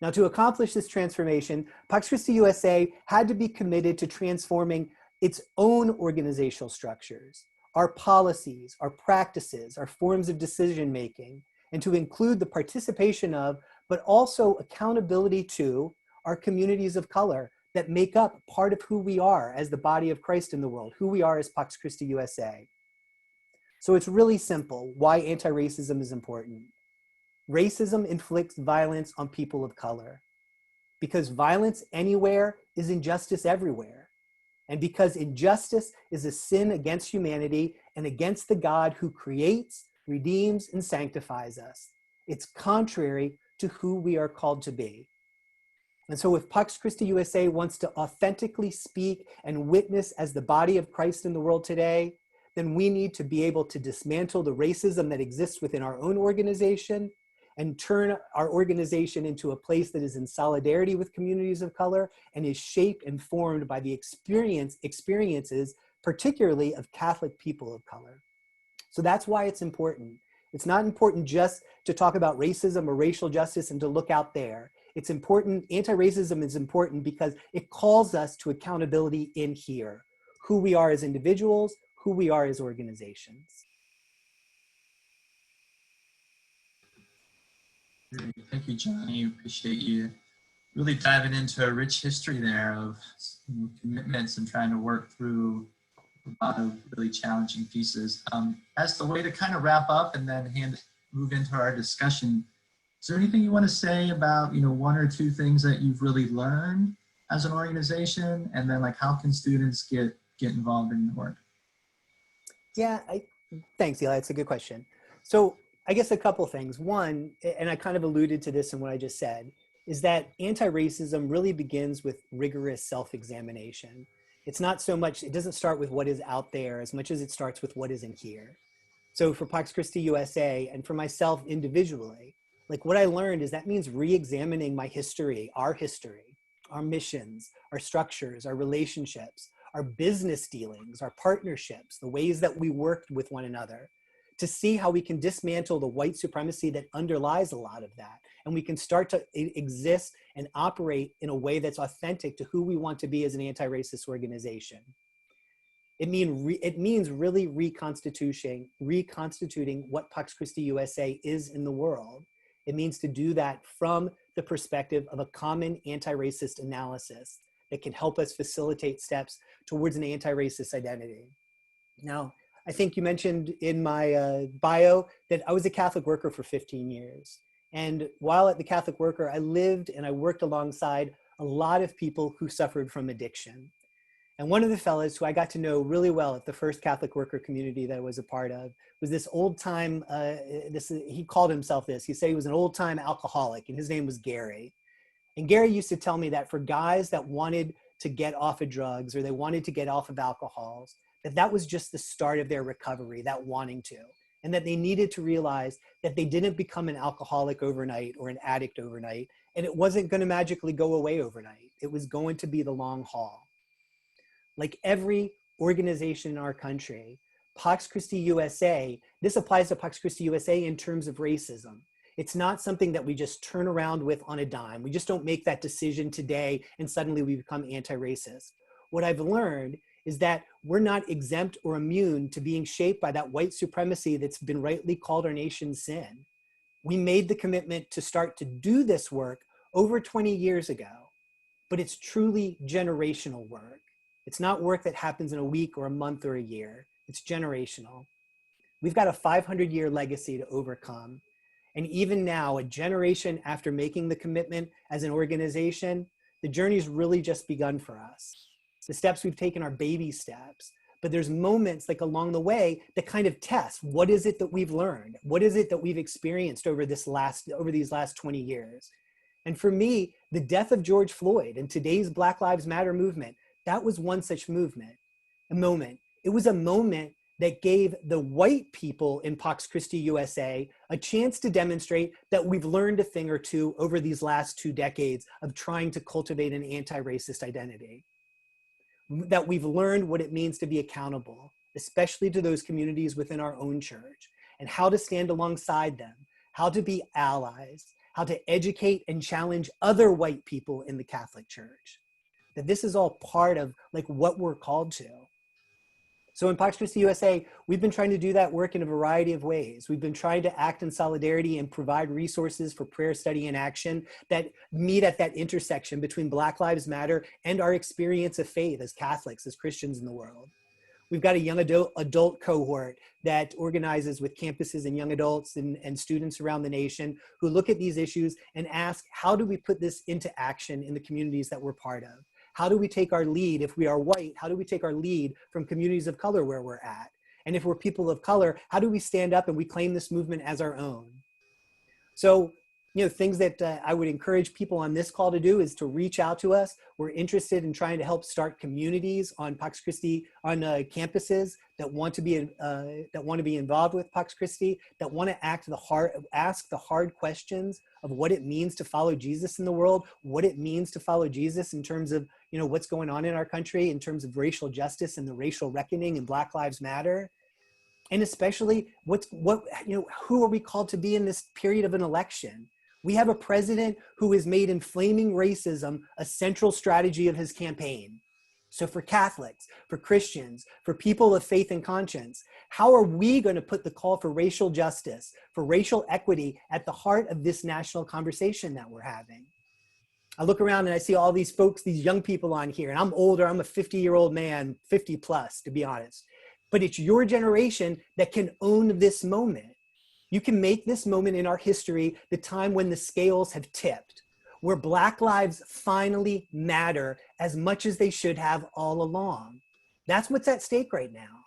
Now, to accomplish this transformation, Pax Christi USA had to be committed to transforming its own organizational structures, our policies, our practices, our forms of decision-making, and to include the participation of, but also accountability to, our communities of color that make up part of who we are as the body of Christ in the world, who we are as Pax Christi USA. So it's really simple why anti-racism is important. Racism inflicts violence on people of color because violence anywhere is injustice everywhere. And because injustice is a sin against humanity and against the God who creates, redeems, and sanctifies us. It's contrary to who we are called to be. And so if Pax Christi USA wants to authentically speak and witness as the body of Christ in the world today, then we need to be able to dismantle the racism that exists within our own organization and turn our organization into a place that is in solidarity with communities of color and is shaped and formed by the experiences, particularly of Catholic people of color. So that's why it's important. It's not important just to talk about racism or racial justice and to look out there. It's important, anti-racism is important because it calls us to accountability in here, who we are as individuals, who we are as organizations. Great. Thank you, Johnny. Appreciate you really diving into a rich history there of commitments and trying to work through a lot of really challenging pieces. As the way to kind of wrap up and then move into our discussion, is there anything you want to say about, one or two things that you've really learned as an organization, and then like how can students get involved in your work? Yeah, thanks, Eli. It's a good question. So I guess a couple things. One, and I kind of alluded to this in what I just said, is that anti-racism really begins with rigorous self-examination. It's not so much, it doesn't start with what is out there as much as it starts with what is in here. So for Pax Christi USA and for myself individually, like what I learned is that means re-examining my history, our missions, our structures, our relationships, our business dealings, our partnerships, the ways that we worked with one another, to see how we can dismantle the white supremacy that underlies a lot of that. And we can start to exist and operate in a way that's authentic to who we want to be as an anti-racist organization. It means really reconstituting what Pax Christi USA is in the world. It means to do that from the perspective of a common anti-racist analysis that can help us facilitate steps towards an anti-racist identity. Now, I think you mentioned in my bio that I was a Catholic worker for 15 years. And while at the Catholic worker, I lived and I worked alongside a lot of people who suffered from addiction. And one of the fellows who I got to know really well at the first Catholic worker community that I was a part of was this old time, he called himself this. He said he was an old time alcoholic and his name was Gary. And Gary used to tell me that for guys that wanted to get off of drugs or they wanted to get off of alcohols, that was just the start of their recovery, that wanting to, and that they needed to realize that they didn't become an alcoholic overnight or an addict overnight, and it wasn't going to magically go away overnight. It was going to be the long haul. Like every organization in our country, Pax Christi USA, this applies to Pax Christi USA in terms of racism. It's not something that we just turn around with on a dime. We just don't make that decision today and suddenly we become anti-racist. What I've learned is that we're not exempt or immune to being shaped by that white supremacy that's been rightly called our nation's sin. We made the commitment to start to do this work over 20 years ago, but it's truly generational work. It's not work that happens in a week or a month or a year. It's generational. We've got a 500-year legacy to overcome. And even now, a generation after making the commitment as an organization, the journey's really just begun for us. The steps we've taken are baby steps, but there's moments like along the way that kind of test, what is it that we've learned? What is it that we've experienced over these last 20 years? And for me, the death of George Floyd and today's Black Lives Matter movement, that was one such moment. It was a moment that gave the white people in Pax Christi USA a chance to demonstrate that we've learned a thing or two over these last 2 decades of trying to cultivate an anti-racist identity. That we've learned what it means to be accountable, especially to those communities within our own church, and how to stand alongside them, how to be allies, how to educate and challenge other white people in the Catholic Church. That this is all part of like what we're called to. So in Pax Christi USA, we've been trying to do that work in a variety of ways. We've been trying to act in solidarity and provide resources for prayer, study, and action that meet at that intersection between Black Lives Matter and our experience of faith as Catholics, as Christians in the world. We've got a young adult cohort that organizes with campuses and young adults and students around the nation who look at these issues and ask, how do we put this into action in the communities that we're part of? How do we take our lead if we are white? How do we take our lead from communities of color where we're at? And if we're people of color, how do we stand up and we claim this movement as our own? So, things that I would encourage people on this call to do is to reach out to us. We're interested in trying to help start communities on Pax Christi, on campuses that want to be involved with Pax Christi, that want to ask the hard questions of what it means to follow Jesus in the world, what it means to follow Jesus in terms of what's going on in our country, in terms of racial justice and the racial reckoning and Black Lives Matter. And especially who are we called to be in this period of an election? We have a president who has made inflaming racism a central strategy of his campaign. So for Catholics, for Christians, for people of faith and conscience, how are we going to put the call for racial justice, for racial equity at the heart of this national conversation that we're having? I look around and I see all these folks, these young people on here, and I'm older, I'm a 50-year-old man, 50 plus, to be honest. But it's your generation that can own this moment. You can make this moment in our history the time when the scales have tipped, where Black lives finally matter as much as they should have all along. That's what's at stake right now.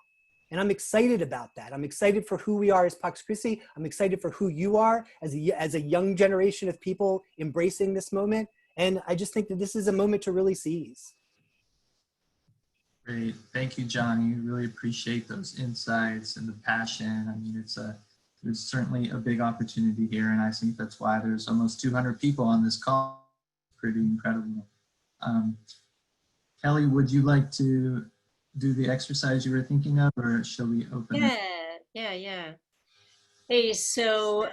And I'm excited about that. I'm excited for who we are as Pax Christi. I'm excited for who you are as a young generation of people embracing this moment. And I just think that this is a moment to really seize. Great. Thank you, Johnny. Really appreciate those insights and the passion. I mean, there's certainly a big opportunity here, and I think that's why there's almost 200 people on this call. Pretty incredible. Kelly, would you like to do the exercise you were thinking of, or shall we open it? Yeah. Hey, so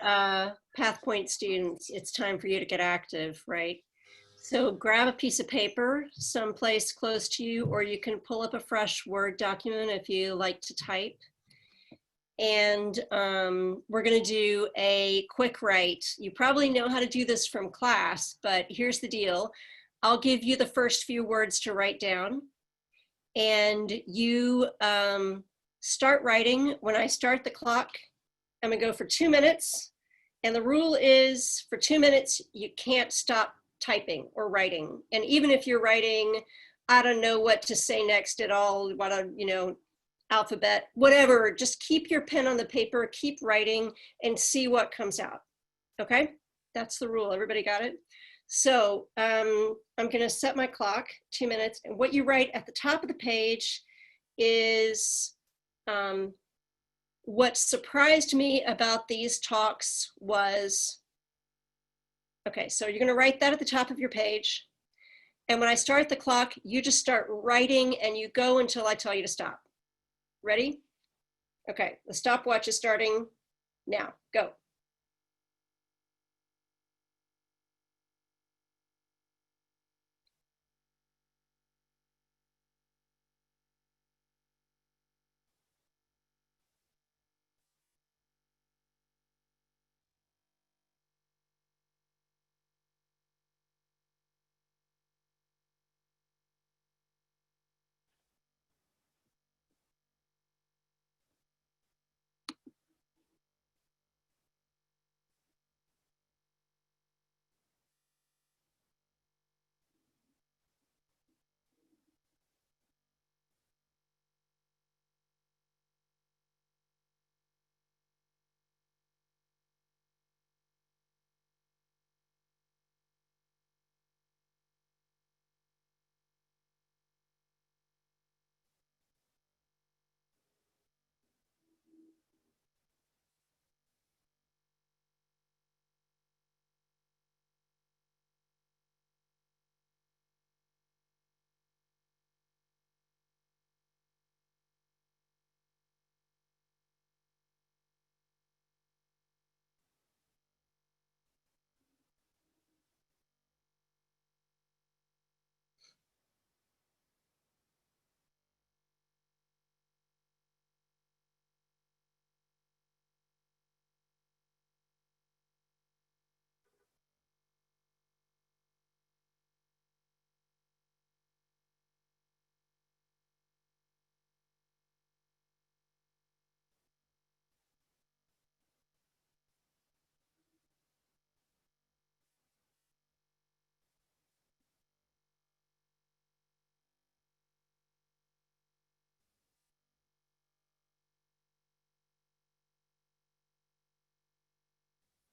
PathPoint students, it's time for you to get active, right? So grab a piece of paper someplace close to you, or you can pull up a fresh Word document if you like to type. And we're going to do a quick write. You probably know how to do this from class, but here's the deal. I'll give you the first few words to write down, and you start writing. When I start the clock, I'm going to go for 2 minutes. And the rule is for 2 minutes, you can't stop typing or writing. And even if you're writing, I don't know what to say next at all, alphabet, whatever, just keep your pen on the paper, keep writing, and see what comes out. Okay, that's the rule. Everybody got it? So I'm gonna set my clock, 2 minutes, and what you write at the top of the page is what surprised me about these talks was, okay, so you're gonna write that at the top of your page. And when I start the clock, you just start writing and you go until I tell you to stop. Ready? Okay, the stopwatch is starting now. Go.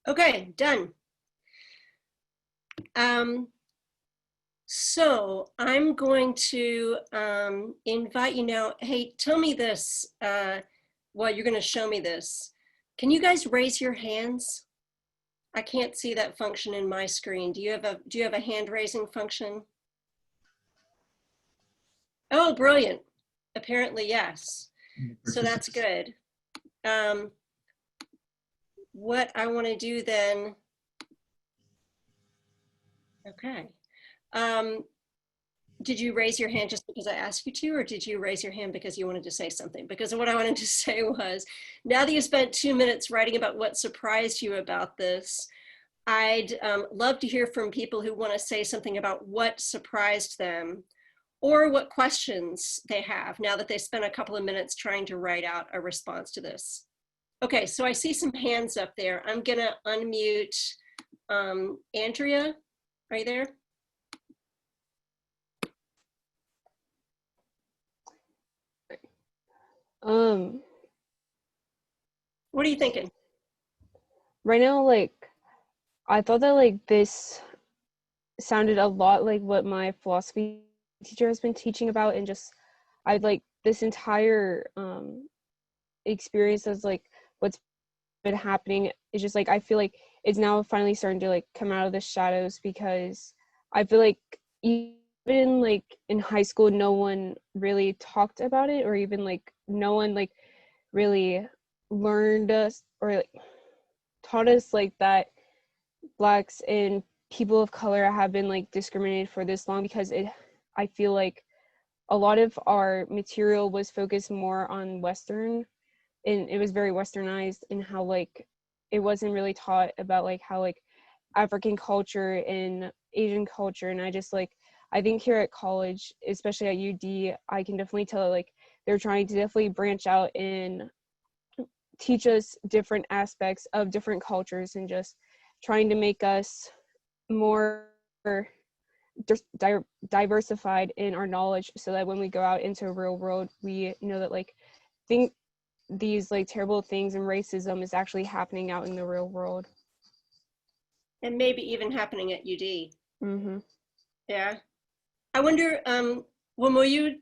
Okay, done. So I'm going to invite you now. Hey, tell me this while you're going to show me this. Can you guys raise your hands? I can't see that function in my screen. Do you have a hand raising function? Oh, brilliant. Apparently, yes. So that's good. What I want to do then, okay. Did you raise your hand just because I asked you to, or did you raise your hand because you wanted to say something? Because what I wanted to say was, now that you spent 2 minutes writing about what surprised you about this, I'd love to hear from people who want to say something about what surprised them or what questions they have now that they spent a couple of minutes trying to write out a response to this. Okay, so I see some hands up there. I'm gonna unmute Andrea, are you there? What are you thinking? Right now, like, I thought that like this sounded a lot like what my philosophy teacher has been teaching about, and just I'd like this entire experience as like what's been happening is just like I feel like it's now finally starting to like come out of the shadows, because I feel like even like in high school no one really talked about it, or even like no one like really learned us or like taught us like that Blacks and people of color have been like discriminated for this long, because I feel like a lot of our material was focused more on Western, and it was very Westernized, and how like it wasn't really taught about like how like African culture and Asian culture. And I think here at college, especially at UD, I can definitely tell like they're trying to definitely branch out and teach us different aspects of different cultures, and just trying to make us more diversified in our knowledge, so that when we go out into the real world, we know that like think these like terrible things and racism is actually happening out in the real world. And maybe even happening at UD. Mm-hmm. Yeah. I wonder, Wamuyu,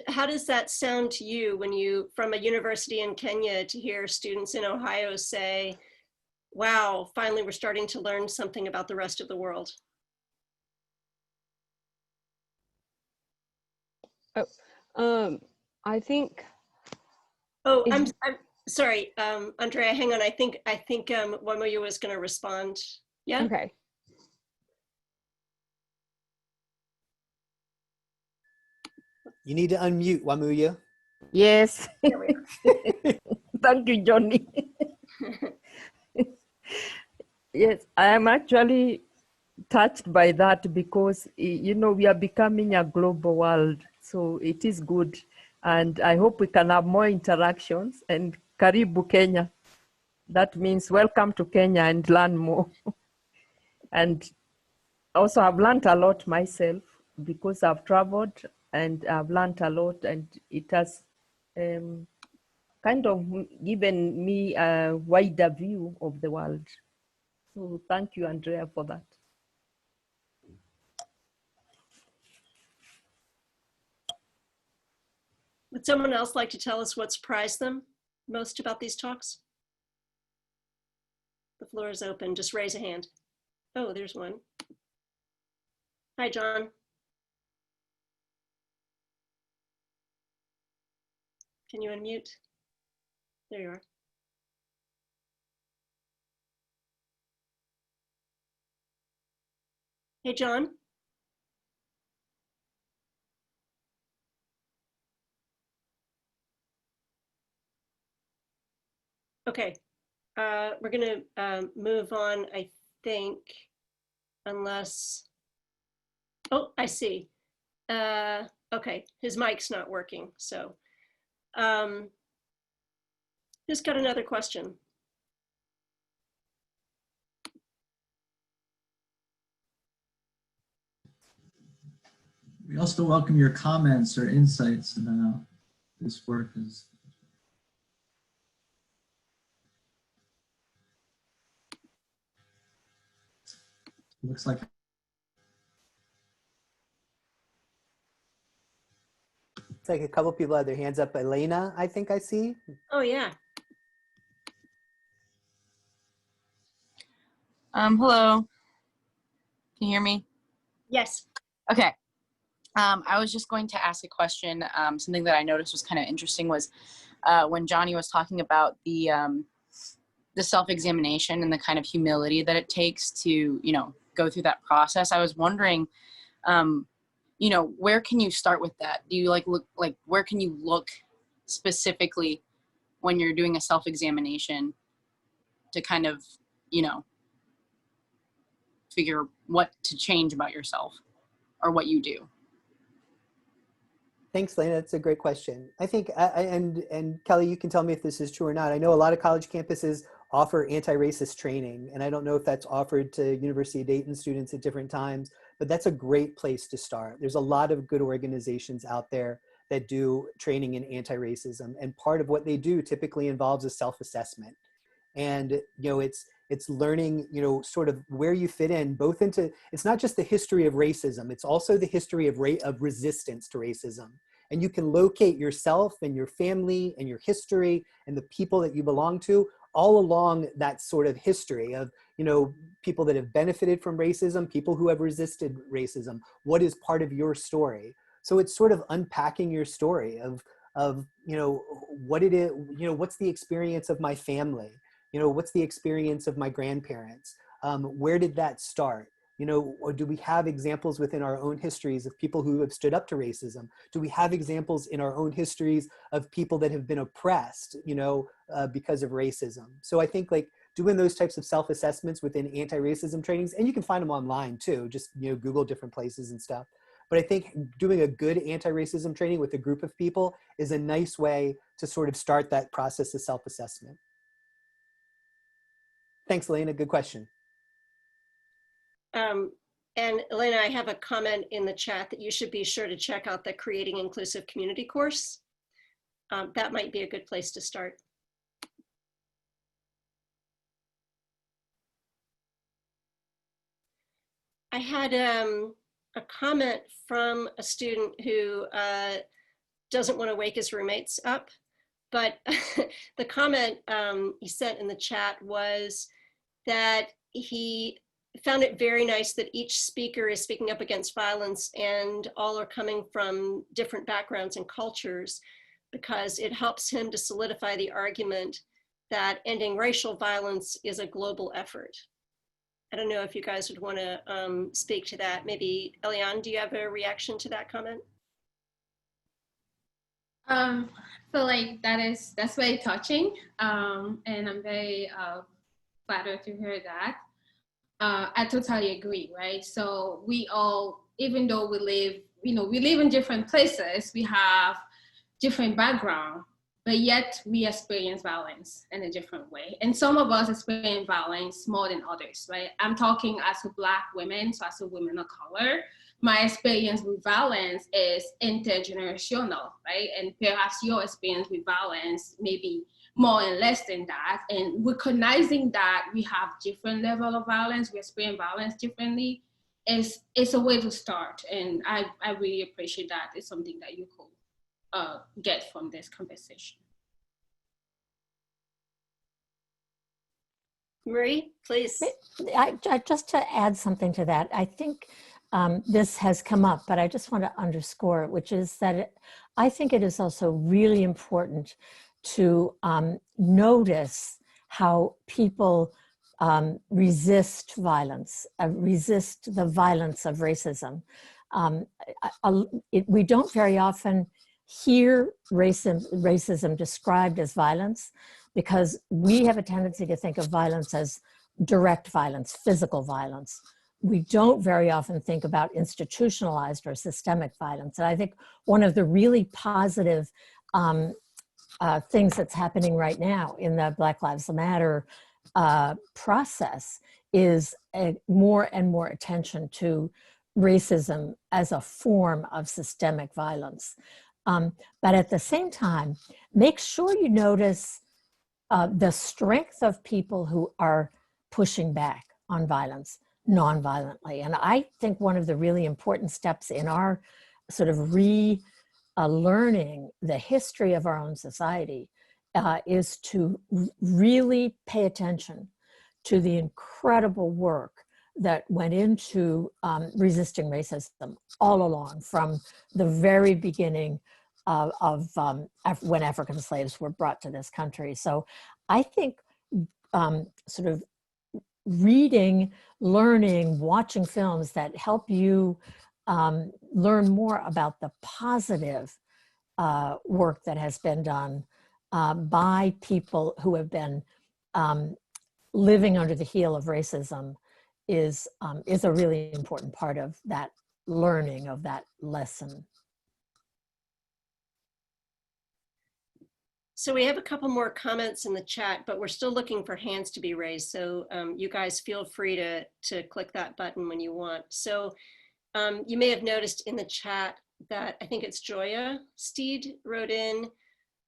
how does that sound to you when you, from a university in Kenya, to hear students in Ohio say, wow, finally we're starting to learn something about the rest of the world? I think. Oh, I'm sorry, Andrea, hang on. I think Wamuyu was going to respond. Yeah. Okay. You need to unmute, Wamuya. Yes. There we are. Thank you, Johnny. Yes, I am actually touched by that, because, you know, we are becoming a global world. So it is good. And I hope we can have more interactions. And Karibu Kenya. That means welcome to Kenya and learn more. And also I've learned a lot myself, because I've traveled and I've learned a lot, and it has kind of given me a wider view of the world. So thank you, Andrea, for that. Would someone else like to tell us what surprised them most about these talks? The floor is open. Just raise a hand. Oh, there's one. Hi, John. Can you unmute? There you are. Hey, John. Okay, we're gonna move on, I think, unless, oh, I see. Okay, his mic's not working, so. Who's got another question? We also welcome your comments or insights about this work. Looks like It's like a couple people had their hands up. Elena, I think I see. Oh, yeah. Hello. Can you hear me? Yes. Okay. I was just going to ask a question. Something that I noticed was kind of interesting was when Johnny was talking about the self-examination and the kind of humility that it takes to, you know, go through that process. I was wondering, you know, where can you start with that? Do you where can you look specifically when you're doing a self-examination to kind of, you know, figure what to change about yourself or what you do? Thanks, Lena. That's a great question. I think, and Kelly, you can tell me if this is true or not. I know a lot of college campuses offer anti-racist training, and I don't know if that's offered to University of Dayton students at different times, but that's a great place to start. There's a lot of good organizations out there that do training in anti-racism, and part of what they do typically involves a self-assessment. And, you know, it's learning, you know, sort of where you fit in, both into, it's not just the history of racism, it's also the history of resistance to racism. And you can locate yourself and your family and your history and the people that you belong to all along that sort of history of, you know, people that have benefited from racism, people who have resisted racism. What is part of your story? So it's sort of unpacking your story of, you know, what it is, you know, what's the experience of my family? You know, what's the experience of my grandparents? Where did that start? You know, or do we have examples within our own histories of people who have stood up to racism? Do we have examples in our own histories of people that have been oppressed, you know, because of racism? So I think like doing those types of self-assessments within anti-racism trainings, and you can find them online too, just, you know, Google different places and stuff. But I think doing a good anti-racism training with a group of people is a nice way to sort of start that process of self-assessment. Thanks, Elena. Good question. And Elena, I have a comment in the chat that you should be sure to check out the Creating Inclusive Community course. That might be a good place to start. I had a comment from a student who doesn't want to wake his roommates up, but the comment he sent in the chat was that he found it very nice that each speaker is speaking up against violence and all are coming from different backgrounds and cultures, because it helps him to solidify the argument that ending racial violence is a global effort. I don't know if you guys would want to speak to that. Maybe Eliane, do you have a reaction to that comment? I feel like that's very touching, and I'm very flattered to hear that. I totally agree, right? So we all, even though we live, you know, we live in different places, we have different background, but yet we experience violence in a different way. And some of us experience violence more than others, right? I'm talking as a Black woman, so as a woman of color, my experience with violence is intergenerational, right? And perhaps your experience with violence maybe more and less than that. And recognizing that we have different level of violence, we experience violence differently, is a way to start. And I really appreciate that. It's something that you could get from this conversation. Marie, please. Just to add something to that, I think this has come up, but I just want to underscore it, which is that I think it is also really important to notice how people resist violence, resist the violence of racism. We don't very often hear racism described as violence, because we have a tendency to think of violence as direct violence, physical violence. We don't very often think about institutionalized or systemic violence. And I think one of the really positive things that's happening right now in the Black Lives Matter process is more and more attention to racism as a form of systemic violence. But at the same time, make sure you notice the strength of people who are pushing back on violence. nonviolently. And I think one of the really important steps in our sort of learning the history of our own society is to really pay attention to the incredible work that went into resisting racism all along, from the very beginning of when African slaves were brought to this country. So I think sort of reading, learning, watching films that help you learn more about the positive work that has been done by people who have been living under the heel of racism is a really important part of that learning, of that lesson. So we have a couple more comments in the chat, but we're still looking for hands to be raised. So you guys feel free to click that button when you want. So you may have noticed in the chat that I think it's Joya Steed wrote in.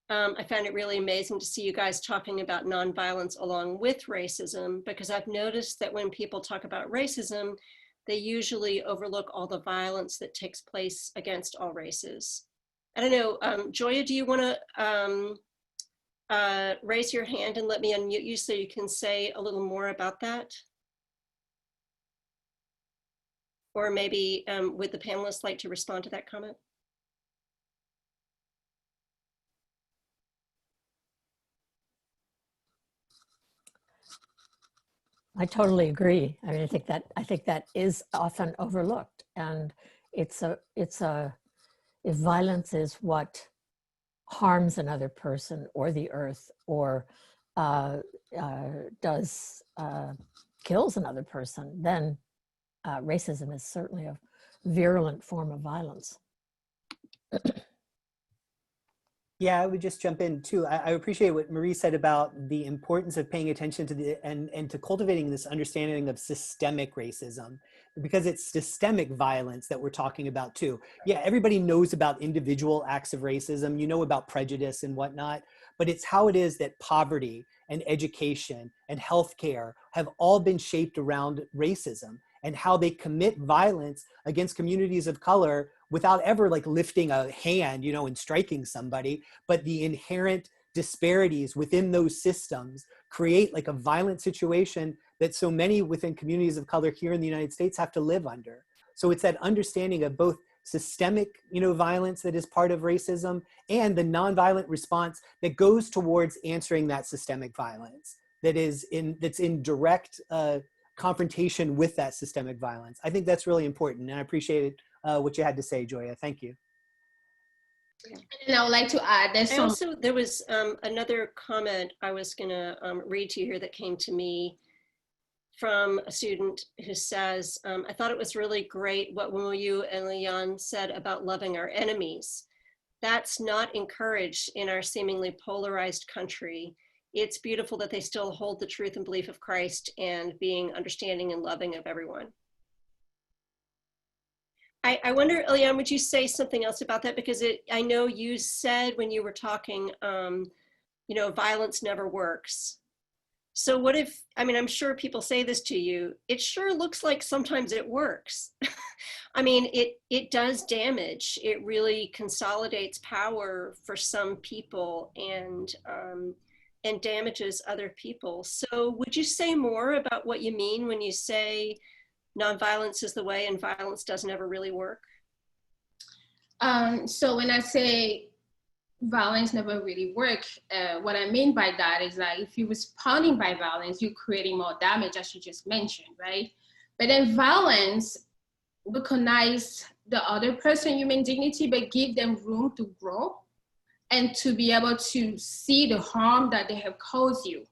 I found it really amazing to see you guys talking about nonviolence along with racism, because I've noticed that when people talk about racism, they usually overlook all the violence that takes place against all races. I don't know, Joya, do you want to raise your hand and let me unmute you so you can say a little more about that? Or maybe would the panelists like to respond to that comment? I totally agree. I mean, I think that is often overlooked, and if violence is what harms another person or the earth, or kills another person, then racism is certainly a virulent form of violence. Yeah, I would just jump in too. I appreciate what Marie said about the importance of paying attention to and to cultivating this understanding of systemic racism, because it's systemic violence that we're talking about too. Yeah, everybody knows about individual acts of racism, you know about prejudice and whatnot, but it's how it is that poverty and education and healthcare have all been shaped around racism, and how they commit violence against communities of color without ever like lifting a hand, you know, and striking somebody, but the inherent disparities within those systems create like a violent situation that so many within communities of color here in the United States have to live under. So it's that understanding of both systemic, you know, violence that is part of racism, and the nonviolent response that goes towards answering that systemic violence that's in direct confrontation with that systemic violence. I think that's really important, and I appreciate what you had to say, Joya. Thank you. And I would like to add, there was another comment I was gonna read to you here that came to me from a student who says, I thought it was really great what Muyu and Leon said about loving our enemies. That's not encouraged in our seemingly polarized country. It's beautiful that they still hold the truth and belief of Christ and being understanding and loving of everyone. I wonder, Eliane, would you say something else about that? Because I know you said when you were talking, you know, violence never works. So what if, I mean, I'm sure people say this to you, it sure looks like sometimes it works. I mean, it does damage. It really consolidates power for some people and damages other people. So would you say more about what you mean when you say nonviolence is the way and violence doesn't ever really work? So when I say violence never really work, what I mean by that is that if you're responding by violence, you're creating more damage, as you just mentioned, right? But then violence recognize the other person human dignity, but give them room to grow and to be able to see the harm that they have caused you.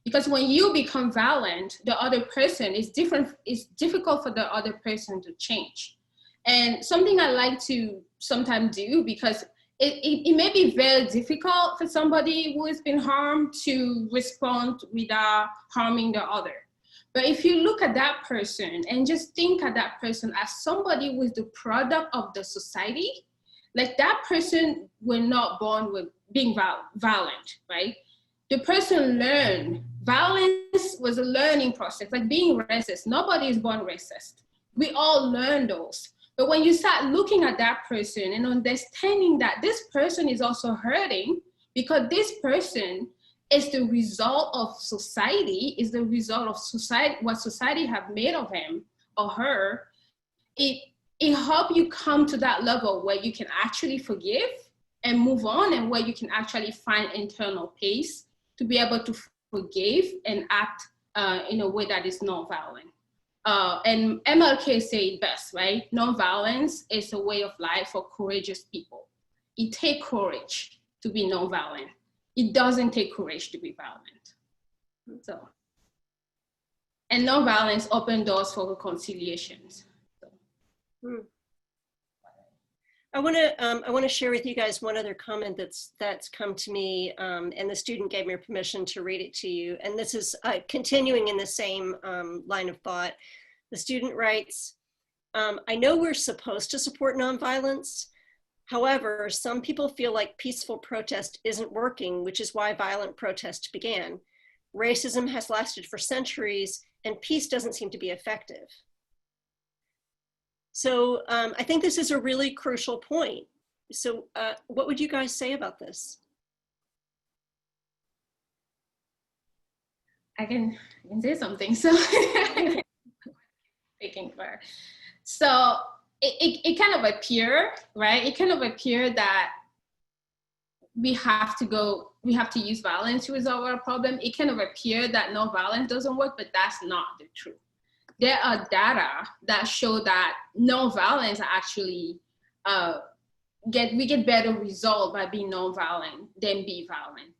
Because when you become violent, the other person is different. It's difficult for the other person to change. And something I like to sometimes do, because it may be very difficult for somebody who has been harmed to respond without harming the other. But if you look at that person and just think of that person as somebody who is the product of the society, like that person were not born with being violent, right? The person learned. Violence was a learning process, like being racist. Nobody is born racist. We all learn those. But when you start looking at that person and understanding that this person is also hurting because this person is the result of society, is the result of society, what society have made of him or her, it helps you come to that level where you can actually forgive and move on, and where you can actually find internal peace to be able to forgive and act in a way that is non-violent. And MLK said it best, right? Non-violence is a way of life for courageous people. It takes courage to be non-violent. It doesn't take courage to be violent. So, and non-violence opens doors for reconciliations. So. I want to share with you guys one other comment that's come to me, and the student gave me permission to read it to you. And this is continuing in the same line of thought. The student writes, I know we're supposed to support nonviolence. However, some people feel like peaceful protest isn't working, which is why violent protest began. Racism has lasted for centuries, and peace doesn't seem to be effective. So I think this is a really crucial point. So what would you guys say about this? I can say something. So thinking for. So it kind of appear, right? It kind of appear that we have to use violence to resolve our problem. It kind of appear that no violence doesn't work, but that's not the truth. There are data that show that no violence actually we get better result by being non-violent than be violent.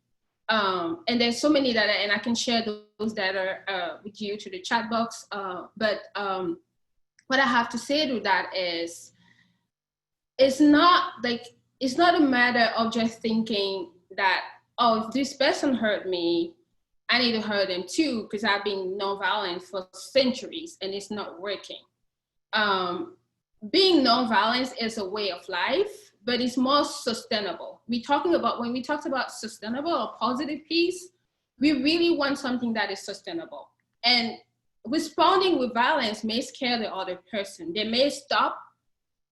And there's so many data, and I can share those data with you to the chat box. But what I have to say to that is, it's not a matter of just thinking that, oh, if this person hurt me, I need to hurt them too, because I've been nonviolent for centuries and it's not working. Being nonviolent is a way of life, but it's more sustainable. When we talked about sustainable or positive peace, we really want something that is sustainable. And responding with violence may scare the other person. They may stop,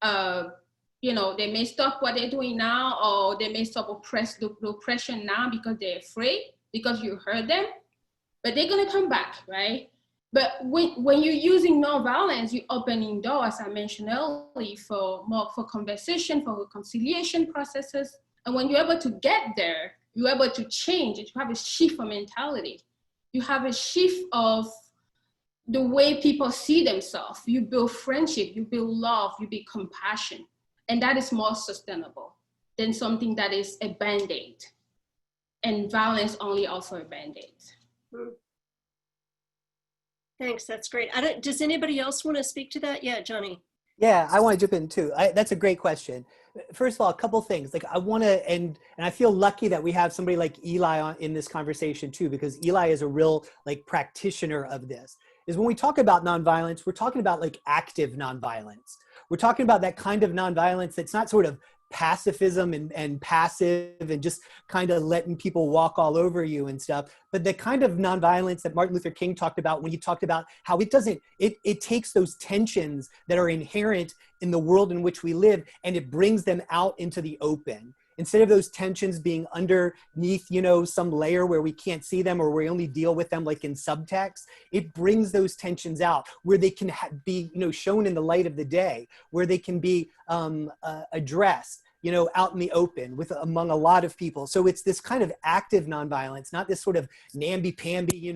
they may stop what they're doing now, or they may stop the oppression now because they're afraid, because you hurt them, but they're gonna come back, right? But when you're using nonviolence, you're opening doors, as I mentioned earlier, for conversation, for reconciliation processes. And when you're able to get there, you're able to change it. You have a shift of mentality. You have a shift of the way people see themselves. You build friendship, you build love, you build compassion. And that is more sustainable than something that is a Band-Aid. And violence only offers a Band-Aid. Thanks, that's great. Does anybody else want to speak to that? Yeah, Johnny. Yeah, I want to jump in too. That's a great question. First of all, a couple things. Like I want to, and I feel lucky that we have somebody like Eli in this conversation too, because Eli is a real practitioner of this. Is when we talk about nonviolence, we're talking about active nonviolence. We're talking about that kind of nonviolence that's not sort of pacifism and passive and just kind of letting people walk all over you and stuff, but the kind of nonviolence that Martin Luther King talked about when he talked about how it takes those tensions that are inherent in the world in which we live and it brings them out into the open. Instead of those tensions being underneath, some layer where we can't see them or we only deal with them in subtext, it brings those tensions out where they can be, shown in the light of the day, where they can be addressed, out in the open among a lot of people. So it's this kind of active nonviolence, not this sort of namby-pamby,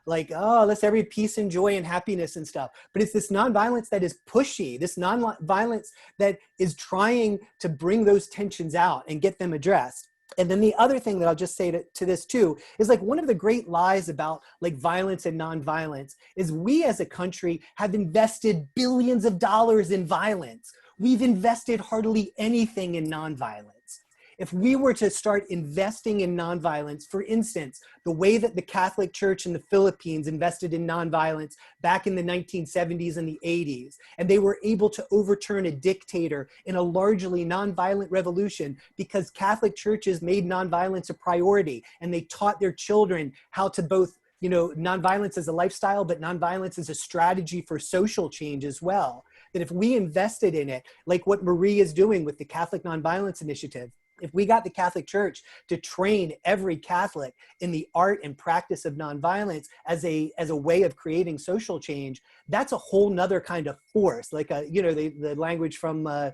let's every peace and joy and happiness and stuff. But it's this nonviolence that is pushy, this nonviolence that is trying to bring those tensions out and get them addressed. And then the other thing that I'll just say to this too, is one of the great lies about violence and nonviolence is we as a country have invested billions of dollars in violence. We've invested hardly anything in nonviolence. If we were to start investing in nonviolence, for instance, the way that the Catholic Church in the Philippines invested in nonviolence back in the 1970s and the 80s, and they were able to overturn a dictator in a largely nonviolent revolution because Catholic churches made nonviolence a priority, and they taught their children how to both, you know, nonviolence as a lifestyle, but nonviolence as a strategy for social change as well. That if we invested in it, like what Marie is doing with the Catholic Nonviolence Initiative, if we got the Catholic Church to train every Catholic in the art and practice of nonviolence as a way of creating social change, that's a whole nother kind of force. Like, you know, the language from I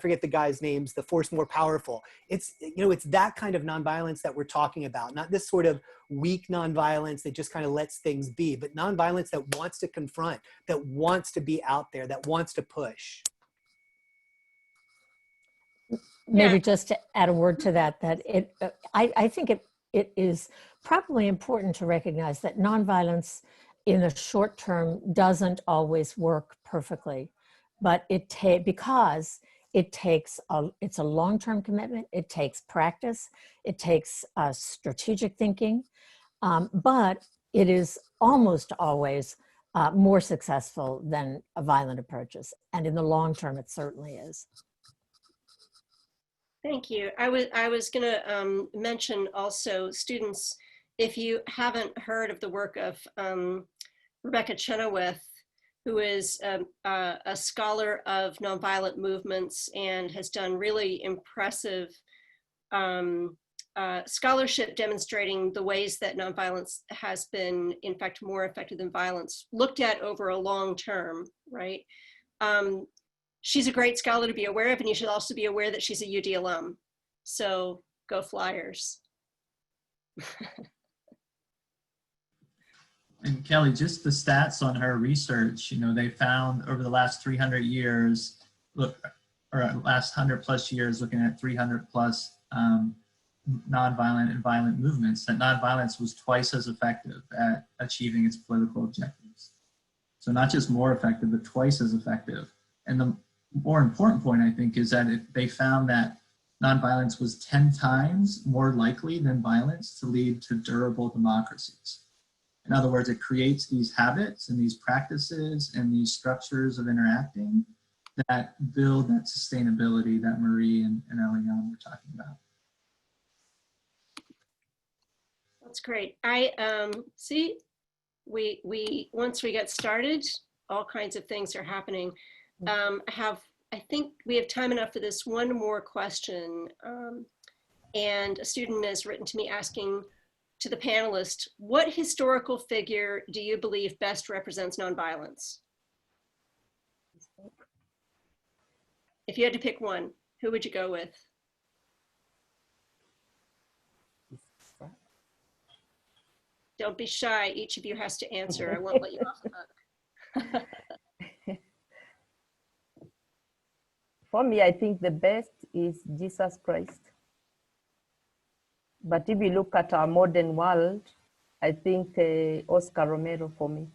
forget the guy's names, the force more powerful. It's, you know, it's that kind of nonviolence that we're talking about, not this sort of weak nonviolence that just kind of lets things be, but nonviolence that wants to confront, that wants to be out there, that wants to push. Maybe Yeah. just to add a word to that, I think it is probably important to recognize that nonviolence in the short term doesn't always work perfectly, but because it takes it's a long-term commitment. It takes practice. It takes strategic thinking, but it is almost always more successful than violent approaches. And in the long term, it certainly is. Thank you. I was going to mention also, students, if you haven't heard of the work of Rebecca Chenoweth, who is a scholar of nonviolent movements and has done really impressive scholarship demonstrating the ways that nonviolence has been, in fact, more effective than violence, looked at over a long term, right? She's a great scholar to be aware of, and you should also be aware that she's a UD alum. So go Flyers. And Kelly, just the stats on her research, you know, they found over the last 300 years, or last 100 plus years, looking at 300 plus nonviolent and violent movements, that nonviolence was twice as effective at achieving its political objectives. So not just more effective, but twice as effective. And the more important point, I think, is that they found that nonviolence was 10 times more likely than violence to lead to durable democracies. In other words, it creates these habits and these practices and these structures of interacting that build that sustainability that Marie and Eliane were talking about. That's great. I see. We once we get started, all kinds of things are happening. I think we have time enough for this one more question. And a student has written to me asking to the panelists, what historical figure do you believe best represents nonviolence? If you had to pick one, who would you go with? Don't be shy. Each of you has to answer. I won't let you off the hook. For me, I think the best is Jesus Christ. But if you look at our modern world, I think Oscar Romero for me.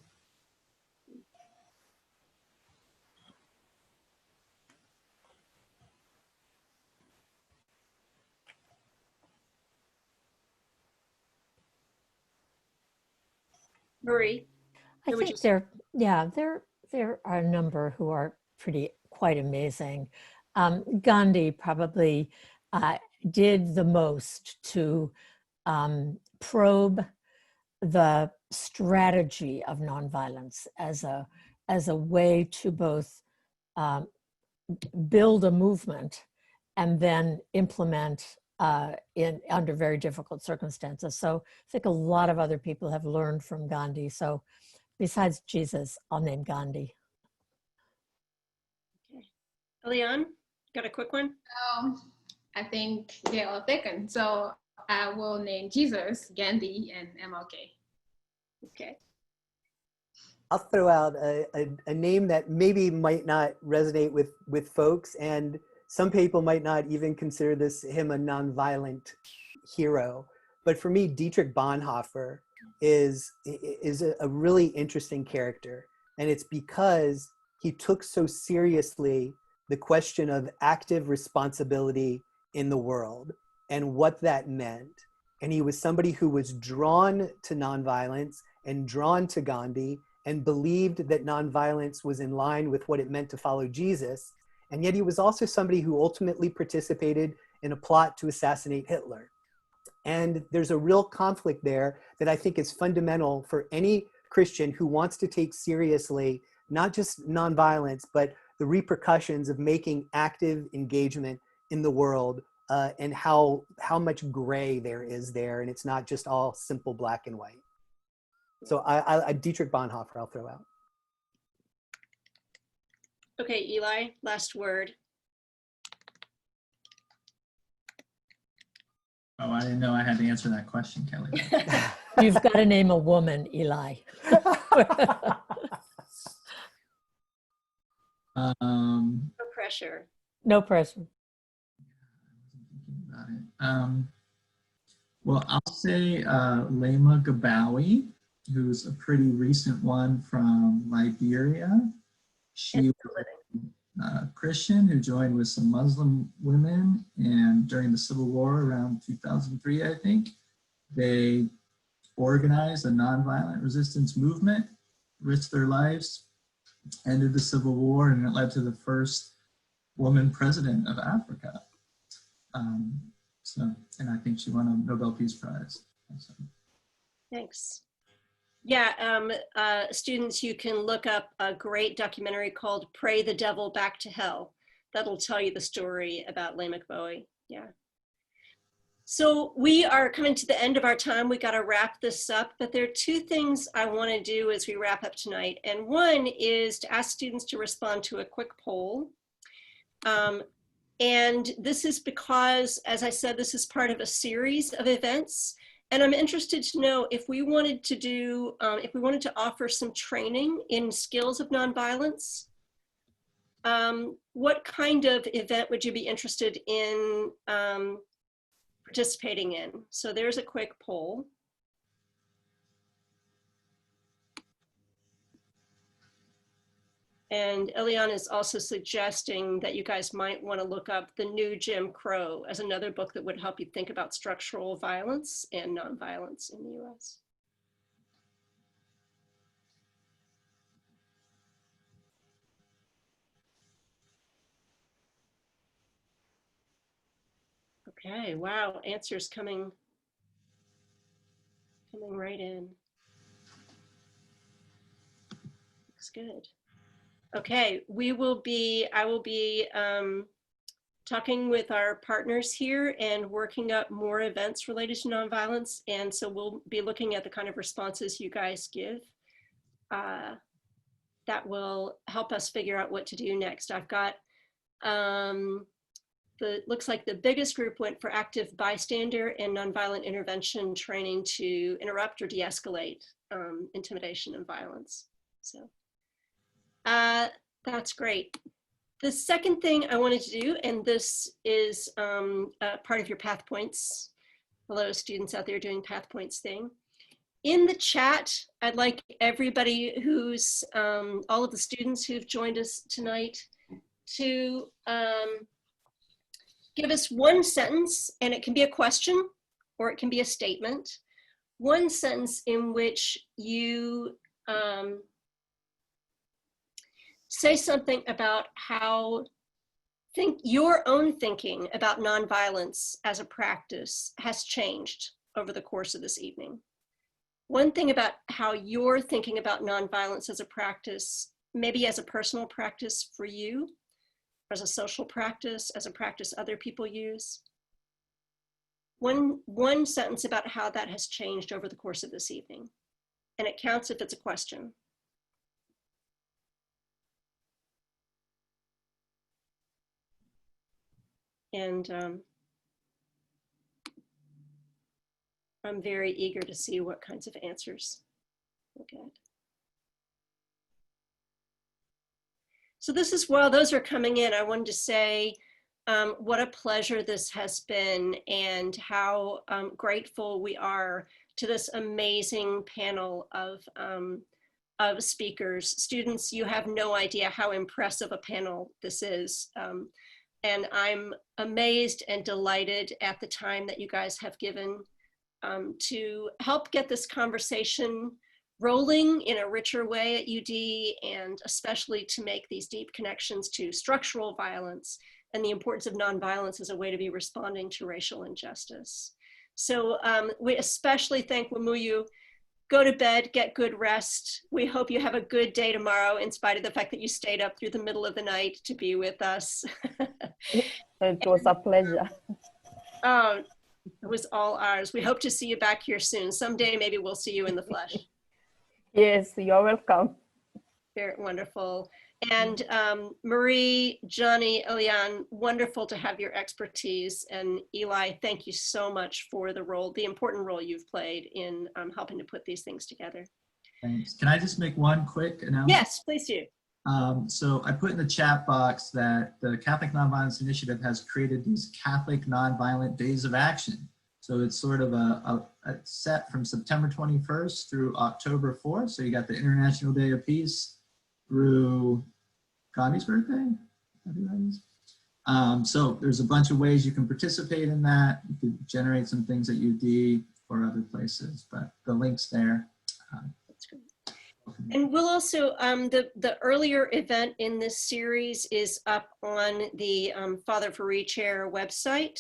Marie? I think there are a number who are quite amazing. Gandhi probably did the most to probe the strategy of nonviolence as a way to both build a movement and then implement under very difficult circumstances. So I think a lot of other people have learned from Gandhi. So besides Jesus, I'll name Gandhi. Okay. Eliane, got a quick one? I think they're all taken. So I will name Jesus, Gandhi, and MLK. Okay. I'll throw out a name that maybe might not resonate with folks, and some people might not even consider him a nonviolent hero. But for me, Dietrich Bonhoeffer is a really interesting character. And it's because he took so seriously the question of active responsibility in the world and what that meant. And he was somebody who was drawn to nonviolence and drawn to Gandhi and believed that nonviolence was in line with what it meant to follow Jesus. And yet he was also somebody who ultimately participated in a plot to assassinate Hitler. And there's a real conflict there that I think is fundamental for any Christian who wants to take seriously not just nonviolence, but the repercussions of making active engagement in the world, and how much gray there is there, and it's not just all simple black and white. So I Dietrich Bonhoeffer, I'll throw out. Okay, Eli, last word. Oh, I didn't know I had to answer that question, Kelly. You've got to name a woman, Eli. No pressure. No pressure. About it. Well, I'll say Lema Gabawi, who's a pretty recent one from Liberia. She was a Christian who joined with some Muslim women, and during the Civil War around 2003, I think, they organized a nonviolent resistance movement, risked their lives, ended the Civil War, and it led to the first woman president of Africa. And I think she won a Nobel Peace Prize. So. Thanks. Yeah, students, you can look up a great documentary called Pray the Devil Back to Hell. That'll tell you the story about Lema Gabawi. Yeah. So we are coming to the end of our time. We got to wrap this up, but there are two things I want to do as we wrap up tonight. And one is to ask students to respond to a quick poll. And this is because, as I said, this is part of a series of events. And I'm interested to know if we wanted to do, if we wanted to offer some training in skills of nonviolence, what kind of event would you be interested in participating in? So there's a quick poll. And Eliana is also suggesting that you guys might want to look up The New Jim Crow as another book that would help you think about structural violence and nonviolence in the US. Okay, wow, answers coming right in. Looks good. Okay, I will be talking with our partners here and working up more events related to nonviolence. And so we'll be looking at the kind of responses you guys give. That will help us figure out what to do next. I've got, looks like the biggest group went for active bystander and nonviolent intervention training to interrupt or de-escalate intimidation and violence. So. That's great. The second thing I wanted to do, and this is part of your Path Points, hello students out there doing Path Points thing. In the chat, I'd like everybody who's, all of the students who've joined us tonight to give us one sentence, and it can be a question or it can be a statement. One sentence in which you say something about how your own thinking about nonviolence as a practice has changed over the course of this evening. One thing about how you're thinking about nonviolence as a practice, maybe as a personal practice for you, as a social practice, as a practice other people use. One sentence about how that has changed over the course of this evening. And it counts if it's a question. And I'm very eager to see what kinds of answers we'll get. So this is, while those are coming in, I wanted to say what a pleasure this has been and how grateful we are to this amazing panel of speakers. Students, you have no idea how impressive a panel this is. And I'm amazed and delighted at the time that you guys have given to help get this conversation rolling in a richer way at UD, and especially to make these deep connections to structural violence and the importance of nonviolence as a way to be responding to racial injustice. So we especially thank Wamuyu. Go to bed, get good rest. We hope you have a good day tomorrow, in spite of the fact that you stayed up through the middle of the night to be with us. It was a pleasure. Oh, it was all ours. We hope to see you back here soon. Someday, maybe we'll see you in the flesh. Yes, you're welcome. Very wonderful. And Marie, Johnny, Eliane, wonderful to have your expertise. And Eli, thank you so much for the role, the important role you've played in helping to put these things together. Thanks. Can I just make one quick announcement? Yes, please do. So I put in the chat box that the Catholic Nonviolence Initiative has created these Catholic Nonviolent Days of Action. So it's sort of a set from September 21st through October 4th. So you got the International Day of Peace through Gandhi's birthday. So there's a bunch of ways you can participate in that. You can generate some things at UD or other places, but the link's there. That's great. And we'll also, the earlier event in this series is up on the Father Farie Chair website.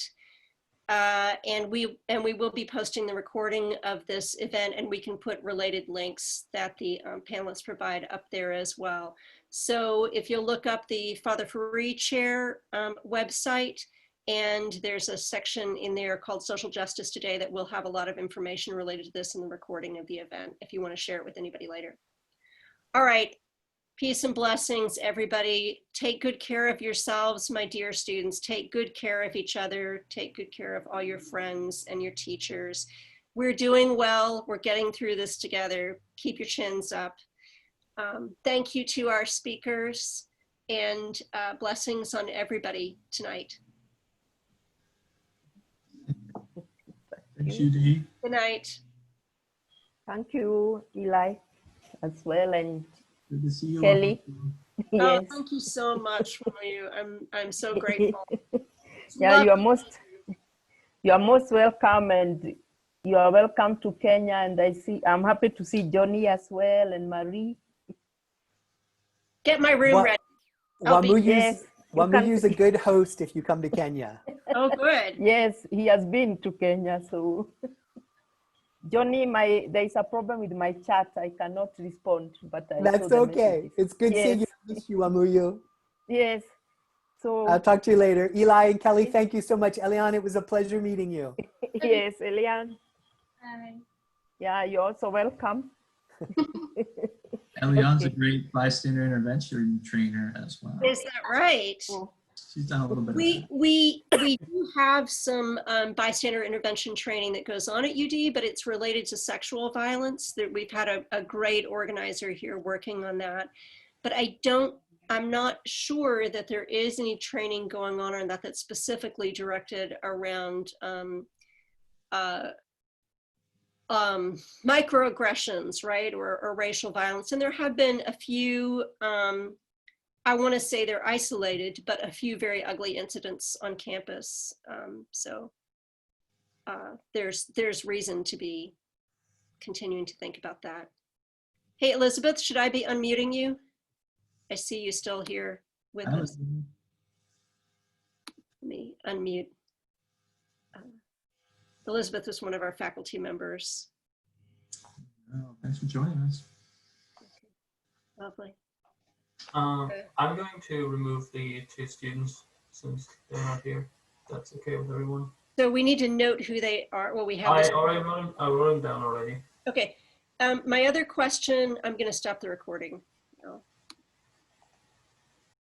And we will be posting the recording of this event, and we can put related links that the panelists provide up there as well. So if you'll look up the Father Farie Chair website, and there's a section in there called Social Justice Today that will have a lot of information related to this in the recording of the event, if you want to share it with anybody later. All right. Peace and blessings, everybody. Take good care of yourselves, my dear students. Take good care of each other. Take good care of all your friends and your teachers. We're doing well. We're getting through this together. Keep your chins up. Thank you to our speakers, and blessings on everybody tonight. Thanks, UD. Good night. Thank you, Eli, as well, and Good to see you. Kelly. Yes. Oh, thank you so much, Wamuyu. I'm so grateful. Yeah, you are most welcome, and you are welcome to Kenya. And I'm happy to see Johnny as well, and Marie. Get my room ready. Wamuyu's a good host if you come to Kenya. Oh, good. Yes, he has been to Kenya, so. Johnny, there is a problem with my chat. I cannot respond, but that's okay. It's good seeing you. Miss you, Wamuyu. Yes. So I'll talk to you later. Eli and Kelly, thank you so much. Eliane, it was a pleasure meeting you. Yes, Eliane. Hi. Yeah, you're also welcome. Eliane's a great bystander intervention trainer as well. Is that right? She's done a little bit of that. We do have some bystander intervention training that goes on at UD, but it's related to sexual violence. That we've had a great organizer here working on that. But I'm not sure that there is any training going on that that's specifically directed around microaggressions, right, or racial violence. And there have been a few, I want to say they're isolated, but a few very ugly incidents on campus. So there's reason to be continuing to think about that. Hey, Elizabeth, should I be unmuting you? I see you still here with us. Let me unmute. Elizabeth is one of our faculty members. Oh, thanks for joining us. Okay. Lovely. I'm going to remove the two students since they're not here. That's okay with everyone. So we need to note who they are. Well, we have. I wrote them down already. Okay. My other question, I'm going to stop the recording. No.